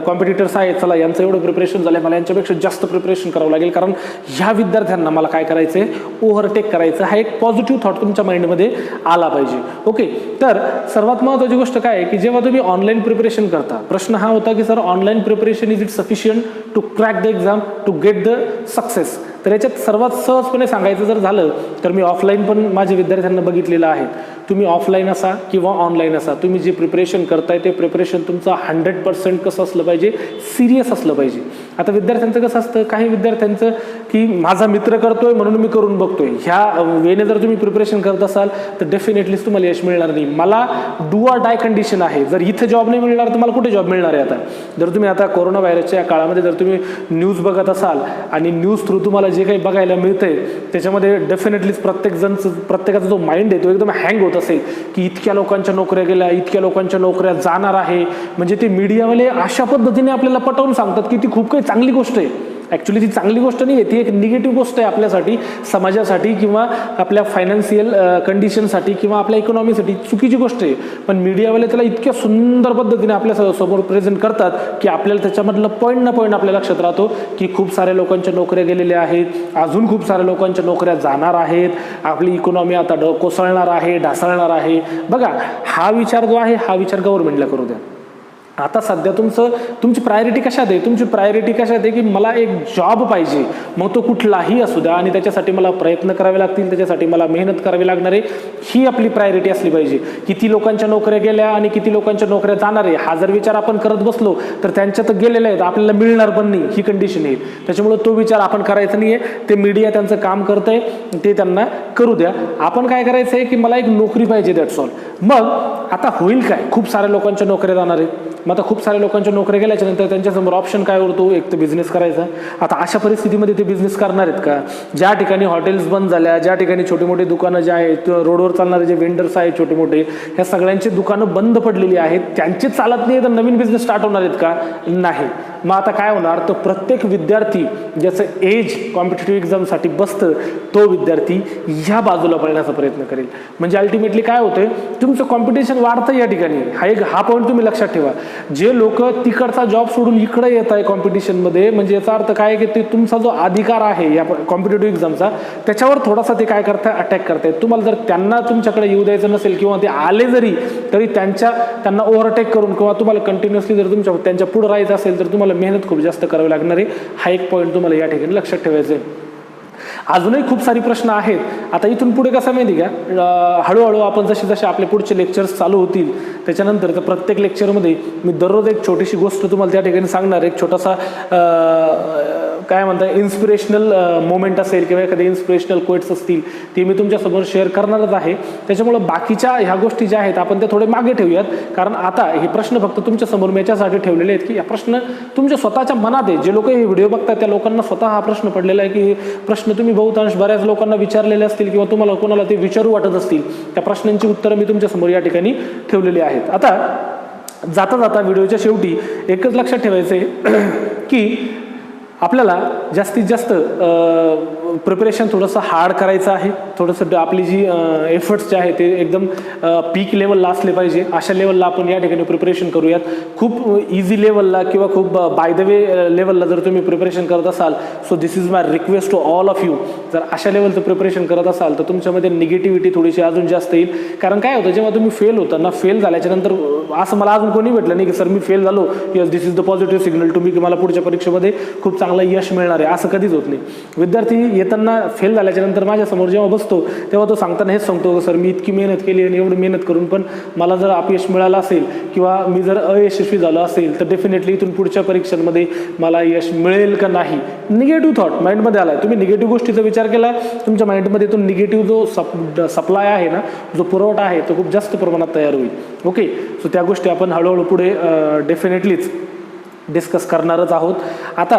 कॉम्पिटिटर्स आहेत, चला यांचं एवढं प्रिपरेशन झालं, मला यांच्यापेक्षा जास्त प्रिपरेशन करावं लागेल, कारण ह्या विद्यार्थ्यांना मला काय करायचं आहे? ओव्हरटेक करायचं. हा एक पॉझिटिव्ह थॉट तुमच्या माइंडमध्ये आला पाहिजे. ओके. तर सर्वात महत्त्वाची गोष्ट काय आहे की जेव्हा तुम्ही ऑनलाईन प्रिपरेशन करता, प्रश्न हा होता की sir online preparation is it sufficient to crack the exam to get the success? तर याच्यात सर्वात सहजपणे सांगायचं जर झालं तर मी ऑफलाईन पण माझ्या विद्यार्थ्यांना बघितलेलं आहे. तुम्ही ऑफलाईन असा किंवा ऑनलाईन असा, तुम्ही जे प्रिपरेशन करताय ते प्रिपरेशन तुमचं 100% कसं असलं पाहिजे? सिरियस असलं पाहिजे. आता विद्यार्थ्यांचं कसं असतं, काही विद्यार्थ्यांचं की माझा मित्र करतोय म्हणून मी करून बघतोय, ह्या वेने जर तुम्ही प्रिपरेशन करत असाल तर डेफिनेटलीच तुम्हाला यश मिळणार नाही. मला डू ऑर डाय कंडिशन आहे. जर इथं जॉब नाही मिळणार तर मला कुठे जॉब मिळणार आहे? आता जर तुम्ही आता कोरोना व्हायरसच्या काळामध्ये जर तुम्ही न्यूज बघत असाल आणि न्यूज थ्रू तुम्हाला जे काही बघायला मिळतंय त्याच्यामध्ये डेफिनेटलीच प्रत्येकाचा जो माइंड आहे तो एकदम हँग होत असेल की इतक्या लोकांच्या नोकऱ्या गेल्या, इतक्या लोकांच्या नोकऱ्या जाणार आहे. म्हणजे ते मीडियावाले अशा पद्धतीने आपल्याला पटवून सांगतात की ती खूप काही चांगली गोष्ट आहे. ॲक्च्युली ती चांगली गोष्ट नाही आहे, ती एक निगेटिव्ह गोष्ट आहे आपल्यासाठी, समाजासाठी किंवा आपल्या फायनान्शियल कंडिशनसाठी किंवा आपल्या इकॉनॉमीसाठी चुकीची गोष्ट आहे. पण मीडियावाले त्याला इतक्या सुंदर पद्धतीने आपल्या समोर प्रेझेंट करतात की आपल्याला त्याच्यामधलं पॉईंट ना पॉईंट आपल्या लक्षात राहतो की खूप साऱ्या लोकांच्या नोकऱ्या गेलेल्या आहेत, अजून खूप साऱ्या लोकांच्या नोकऱ्या जाणार आहेत, आपली इकॉनॉमी आता कोसळणार आहे, ढासळणार आहे. बघा, हा विचार जो आहे हा विचार गव्हर्नमेंटला करू द्या. आता सध्या तुमची प्रायोरिटी कशात आहे? तुमची प्रायोरिटी कशात आहे की मला एक जॉब पाहिजे, मग तो कुठलाही असू द्या आणि त्याच्यासाठी मला प्रयत्न करावे लागतील, त्याच्यासाठी मला मेहनत करावी लागणार आहे, ही आपली प्रायोरिटी असली पाहिजे. किती लोकांच्या नोकऱ्या गेल्या आणि किती लोकांच्या नोकऱ्या जाणार आहे हा जर विचार आपण करत बसलो तर त्यांच्या तर गेलेल्या आहेत, आपल्याला मिळणार पण नाही, ही कंडिशन आहे. त्याच्यामुळे तो विचार आपण करायचा नाही आहे. ते मीडिया त्यांचं काम करतंय, ते त्यांना करू द्या. आपण काय करायचं आहे की मला एक नोकरी पाहिजे, दॅट्स ऑल. मग आता होईल काय? खूप साऱ्या लोकांच्या नोकऱ्या जाणार आहेत. मग आता खूप साऱ्या लोकांच्या नोकऱ्या गेल्याच्या नंतर त्यांच्यासमोर ऑप्शन काय उरतो? एक तर बिझनेस करायचा. आता अशा परिस्थितीमध्ये ते बिझनेस करणार आहेत का? ज्या ठिकाणी हॉटेल्स बंद झाल्या, ज्या ठिकाणी छोटी मोठी दुकानं जे आहेत, रोडवर चालणारे जे वेंडर्स आहेत छोटे मोठे, ह्या सगळ्यांची दुकानं बंद पडलेली आहेत, त्यांची चालत नाही तर नवीन बिझनेस स्टार्ट होणार आहेत का? नाही. मग आता काय होणार? तर प्रत्येक विद्यार्थी ज्याचं एज कॉम्पिटेटिव्ह एक्झामसाठी बसतं तो विद्यार्थी ह्या बाजूला पळण्याचा प्रयत्न करेल. म्हणजे अल्टिमेटली काय होतंय? तुमचं कॉम्पिटिशन वाढतं या ठिकाणी. हा पॉईंट तुम्ही लक्षात ठेवा. जे लोक तिकडचा जॉब सोडून इकडे येत आहे कॉम्पिटिशनमध्ये, म्हणजे याचा अर्थ काय की ते तुमचा जो अधिकार आहे या कॉम्पिटेटिव्ह एक्झामचा त्याच्यावर थोडासा ते काय करताय? अटॅक करतायत. तुम्हाला जर त्यांना तुमच्याकडे येऊ द्यायचं नसेल किंवा ते आले जरी तरी त्यांना ओव्हरटेक करून किंवा तुम्हाला कंटिन्युअसली जर त्यांच्या पुढे राहायचं असेल तर तुम्हाला मेहनत खूप जास्त करावी लागणार आहे. हा एक पॉईंट तुम्हाला या ठिकाणी लक्षात ठेवायचा आहे. अजूनही खूप सारी प्रश्न आहेत. आता इथून पुढे कसं माहिती का, हळूहळू आपण जसे आपले पुढचे लेक्चर्स चालू होतील त्याच्यानंतर तर प्रत्येक लेक्चरमध्ये मी दररोज एक छोटीशी गोष्ट तुम्हाला त्या ठिकाणी सांगणार. एक छोटासा काय म्हणतात इन्स्पिरेशनल मोमेंट असेल किंवा एखादे इन्स्पिरेशनल कोट्स असतील ते मी तुमच्यासमोर शेअर करणारच आहे. त्याच्यामुळे बाकीच्या ह्या गोष्टी ज्या आहेत आपण त्या थोडे मागे ठेवूयात, कारण आता हे प्रश्न फक्त तुमच्यासमोर मी याच्यासाठी ठेवलेले आहेत की या प्रश्न तुमच्या स्वतःच्या मनात आहे. जे लोक हे व्हिडिओ बघतात त्या लोकांना स्वतः हा प्रश्न पडलेला आहे की हे प्रश्न तुम्ही बहुतांश बऱ्याच लोकांना विचारलेले असतील किंवा तुम्हाला कोणाला ते विचारू वाटत असतील. त्या प्रश्नांची उत्तरं मी तुमच्यासमोर या ठिकाणी ठेवलेली आहेत. आता जाता जाता व्हिडिओच्या शेवटी एकच लक्षात ठेवायचं आहे की आपल्याला जास्तीत जास्त प्रिपरेशन थोडंसं हार्ड करायचं आहे, थोडंसं आपली जी एफर्ट्स जे आहे ते एकदम पीक लेवलला असले पाहिजे. अशा लेवलला आपण या ठिकाणी प्रिपरेशन करूयात. खूप इझी लेवलला किंवा खूप बाय द वे लेवलला जर तुम्ही प्रिपरेशन करत असाल, so this is my request to all of you. जर अशा लेवलचं प्रिपरेशन करत असाल तर तुमच्यामध्ये निगेटिव्हिटी थोडीशी अजून जास्त येईल. कारण काय होतं, जेव्हा तुम्ही फेल होता ना, फेल झाल्याच्या नंतर असं मला अजून कोणी भेटलं नाही की सर मी फेल झालो, yes this is the positive signal to me की मला पुढच्या परीक्षेमध्ये खूप चांगलं यश मिळणार आहे, असं कधीच होत नाही. विद्यार्थी येताना फेल झाल्याच्या नंतर माझ्यासमोर जेव्हा बसतो तेव्हा तो सांगताना हेच सांगतो, सर मी इतकी मेहनत केली आणि एवढी मेहनत करून पण मला जर अपयश मिळालं असेल किंवा मी जर अयशस्वी झालो असेल तर डेफिनेटली इथून पुढच्या परीक्षांमध्ये मला यश मिळेल का नाही. निगेटिव्ह थॉट माइंडमध्ये आला, तुम्ही निगेटिव्ह गोष्टीचा विचार केला, तुमच्या माइंडमध्ये तो निगेटिव्ह जो सप्लाय आहे ना, जो पुरवठा आहे तो खूप जास्त प्रमाणात तयार होईल. ओके, सो त्या गोष्टी आपण हळूहळू पुढे डेफिनेटलीच डिस्कस करणारच आहोत. आता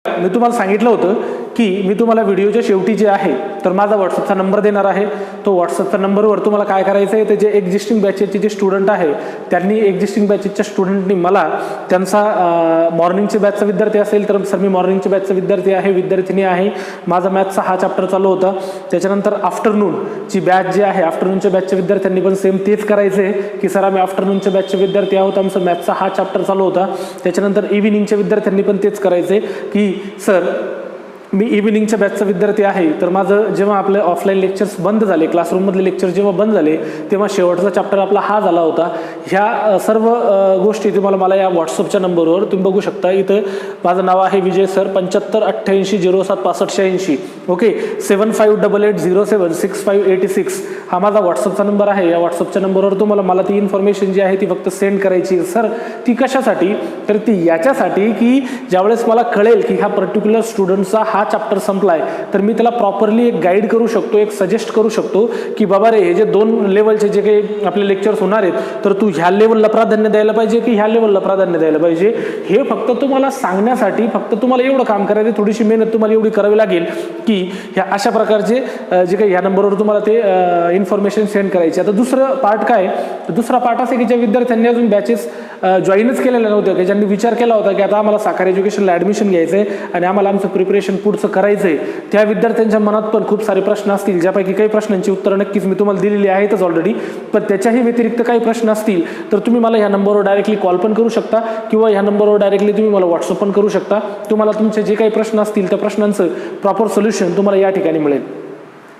मी तुम्हाला सांगितलं होतं की मी तुम्हाला व्हिडिओच्या शेवटी जे आहे तर माझा व्हॉट्सअपचा नंबर देणार आहे. तो व्हॉट्सअपच्या नंबरवर तुम्हाला काय करायचं आहे, ते जे एक्झिस्टिंग बॅचेसचे जे स्टुडंट आहे त्यांनी एक्झिस्टिंग बॅचेसच्या स्टुडंटनी मला त्यांचा मॉर्निंगचे बॅचचा विद्यार्थी असेल तर सर मी मॉर्निंगचे बॅचचा विद्यार्थी आहे, विद्यार्थिनी आहे, माझा मॅथचा हा चॅप्टर चालू होता. त्याच्यानंतर आफ्टरनूनची बॅच जी आहे, आफ्टरनूनच्या बॅचच्या विद्यार्थ्यांनी पण सेम तेच करायचं आहे की सर आम्ही आफ्टरनूनच्या बॅचचे विद्यार्थी आहोत, आमचा मॅथचा हा चॅप्टर चालू होता. त्याच्यानंतर इव्हिनिंगच्या विद्यार्थ्यांनी पण तेच करायचं आहे की सर मी इव्हिनिंगच्या बॅचचा विद्यार्थी आहे, तर माझं जेव्हा आपले ऑफलाईन लेक्चर्स बंद झाले, क्लासरूममधले लेक्चर जेव्हा बंद झाले तेव्हा शेवटचा चॅप्टर आपला हा झाला होता. ह्या सर्व गोष्टी तुम्हाला मला या व्हॉट्सअपच्या नंबरवर तुम्ही बघू शकता. इथं माझं नाव आहे विजय सर, 7588076586. ओके, 7588076586 हा माझा व्हॉट्सअपचा नंबर आहे. या व्हॉट्सअपच्या नंबरवर तुम्हाला मला ती इन्फॉर्मेशन जी आहे ती फक्त सेंड करायची. सर ती कशासाठी, तर ती याच्यासाठी की ज्यावेळेस मला कळेल की ह्या पर्टिक्युलर स्टुडंटचा हा चॅप्टर संपलाय तर मी त्याला प्रॉपरली एक गाईड करू शकतो, एक सजेस्ट करू शकतो की बाबा रे हे जे 2 लेवलचे जे काही आपले लेक्चर्स होणार आहेत तर तू ह्या लेवलला प्राधान्य द्यायला पाहिजे की ह्या लेवलला प्राधान्य द्यायला पाहिजे. हे फक्त तुम्हाला सांगण्यासाठी फक्त तुम्हाला एवढं काम करायचं, थोडीशी मेहनत तुम्हाला एवढी करावी लागेल की ह्या अशा प्रकारचे जे काही ह्या नंबरवर तुम्हाला ते इन्फॉर्मेशन सेंड करायची. आता दुसरं पार्ट काय, दुसरा पार्ट असे की ज्या विद्यार्थ्यांनी अजून बॅचेस जॉईनच केलेल्या नव्हत्या, की ज्यांनी विचार केला होता की आता आम्हाला साखर एज्युकेशनला ॲडमिशन घ्यायचं आहे आणि आम्हाला आमचं प्रिपरेशन पुढचं करायचं आहे, त्या विद्यार्थ्यांच्या मनात पण खूप सारे प्रश्न असतील, ज्यापैकी काही प्रश्नांची उत्तरं नक्कीच मी तुम्हाला दिलेली आहेतच ऑलरेडी. पण त्याच्याही व्यतिरिक्त काही प्रश्न असतील तर तुम्ही मला ह्या नंबरवर डायरेक्टली कॉल पण करू शकता किंवा ह्या नंबरवर डायरेक्टली तुम्ही मला व्हॉट्सअप पण करू शकता. तुम्हाला तुमचे जे काही प्रश्न असतील त्या प्रश्नांचं प्रॉपर सोल्युशन तुम्हाला या ठिकाणी मिळेल.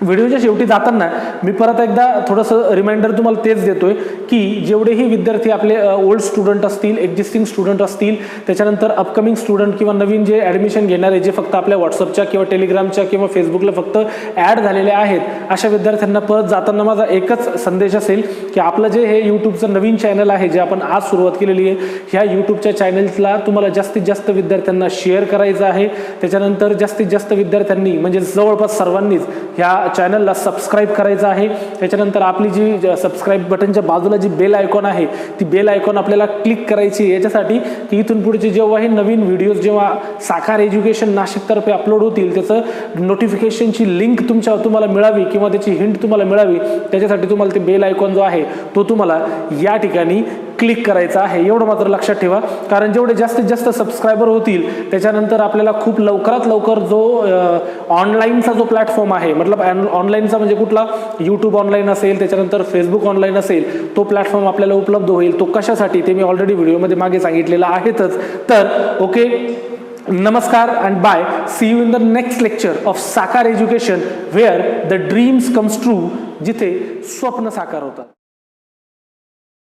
व्हिडिओच्या शेवटी जाताना मी परत एकदा थोडंसं रिमाइंडर तुम्हाला तेच देतोय की जेवढेही विद्यार्थी आपले ओल्ड स्टुडंट असतील, एक्झिस्टिंग स्टुडंट असतील, त्याच्यानंतर अपकमिंग स्टुडंट किंवा नवीन जे ॲडमिशन घेणारे जे फक्त आपल्या व्हॉट्सअपच्या किंवा टेलिग्रामच्या किंवा फेसबुकला फक्त ॲड झालेले आहेत, अशा विद्यार्थ्यांना परत जाताना माझा एकच संदेश असेल की आपलं जे हे यूट्यूबचं नवीन चॅनल आहे जे आपण आज सुरुवात केलेली आहे, ह्या यूट्यूबच्या चॅनलला तुम्हाला जास्तीत जास्त विद्यार्थ्यांना शेअर करायचं आहे. त्याच्यानंतर जास्तीत जास्त विद्यार्थ्यांनी म्हणजे जवळपास सर्वांनीच ह्या चॅनलला सबस्क्राईब करायचं आहे. त्याच्यानंतर आपली जी सबस्क्राईब बटनच्या बाजूला जी बेल आयकॉन आहे ती बेल आयकॉन आपल्याला क्लिक करायची याच्यासाठी की इथून पुढचे जेव्हाही नवीन व्हिडिओज जेव्हा साकार एज्युकेशन नाशिकतर्फे अपलोड होतील त्याचं नोटिफिकेशनची लिंक तुम्हाला मिळावी किंवा त्याची हिंट तुम्हाला मिळावी, त्याच्यासाठी तुम्हाला ते बेल आयकॉन जो आहे तो तुम्हाला या ठिकाणी क्लिक करायचा आहे. एवढं मात्र लक्षात ठेवा, कारण जेवढे जास्तीत जास्त सबस्क्रायबर होतील त्याच्यानंतर आपल्याला खूप लवकरात लवकर जो ऑनलाईनचा जो प्लॅटफॉर्म आहे, मतलब ऑनलाईनचा म्हणजे कुठला, यूट्यूब ऑनलाईन असेल, त्याच्यानंतर फेसबुक ऑनलाईन असेल, तो प्लॅटफॉर्म आपल्याला उपलब्ध होईल. तो कशासाठी ते मी ऑलरेडी व्हिडिओमध्ये मागे सांगितलेलं आहेतच. तर ओके, नमस्कार and bye. See you in the next lecture of Sakar education where the dreams comes true, जिथे स्वप्न साकार होतात.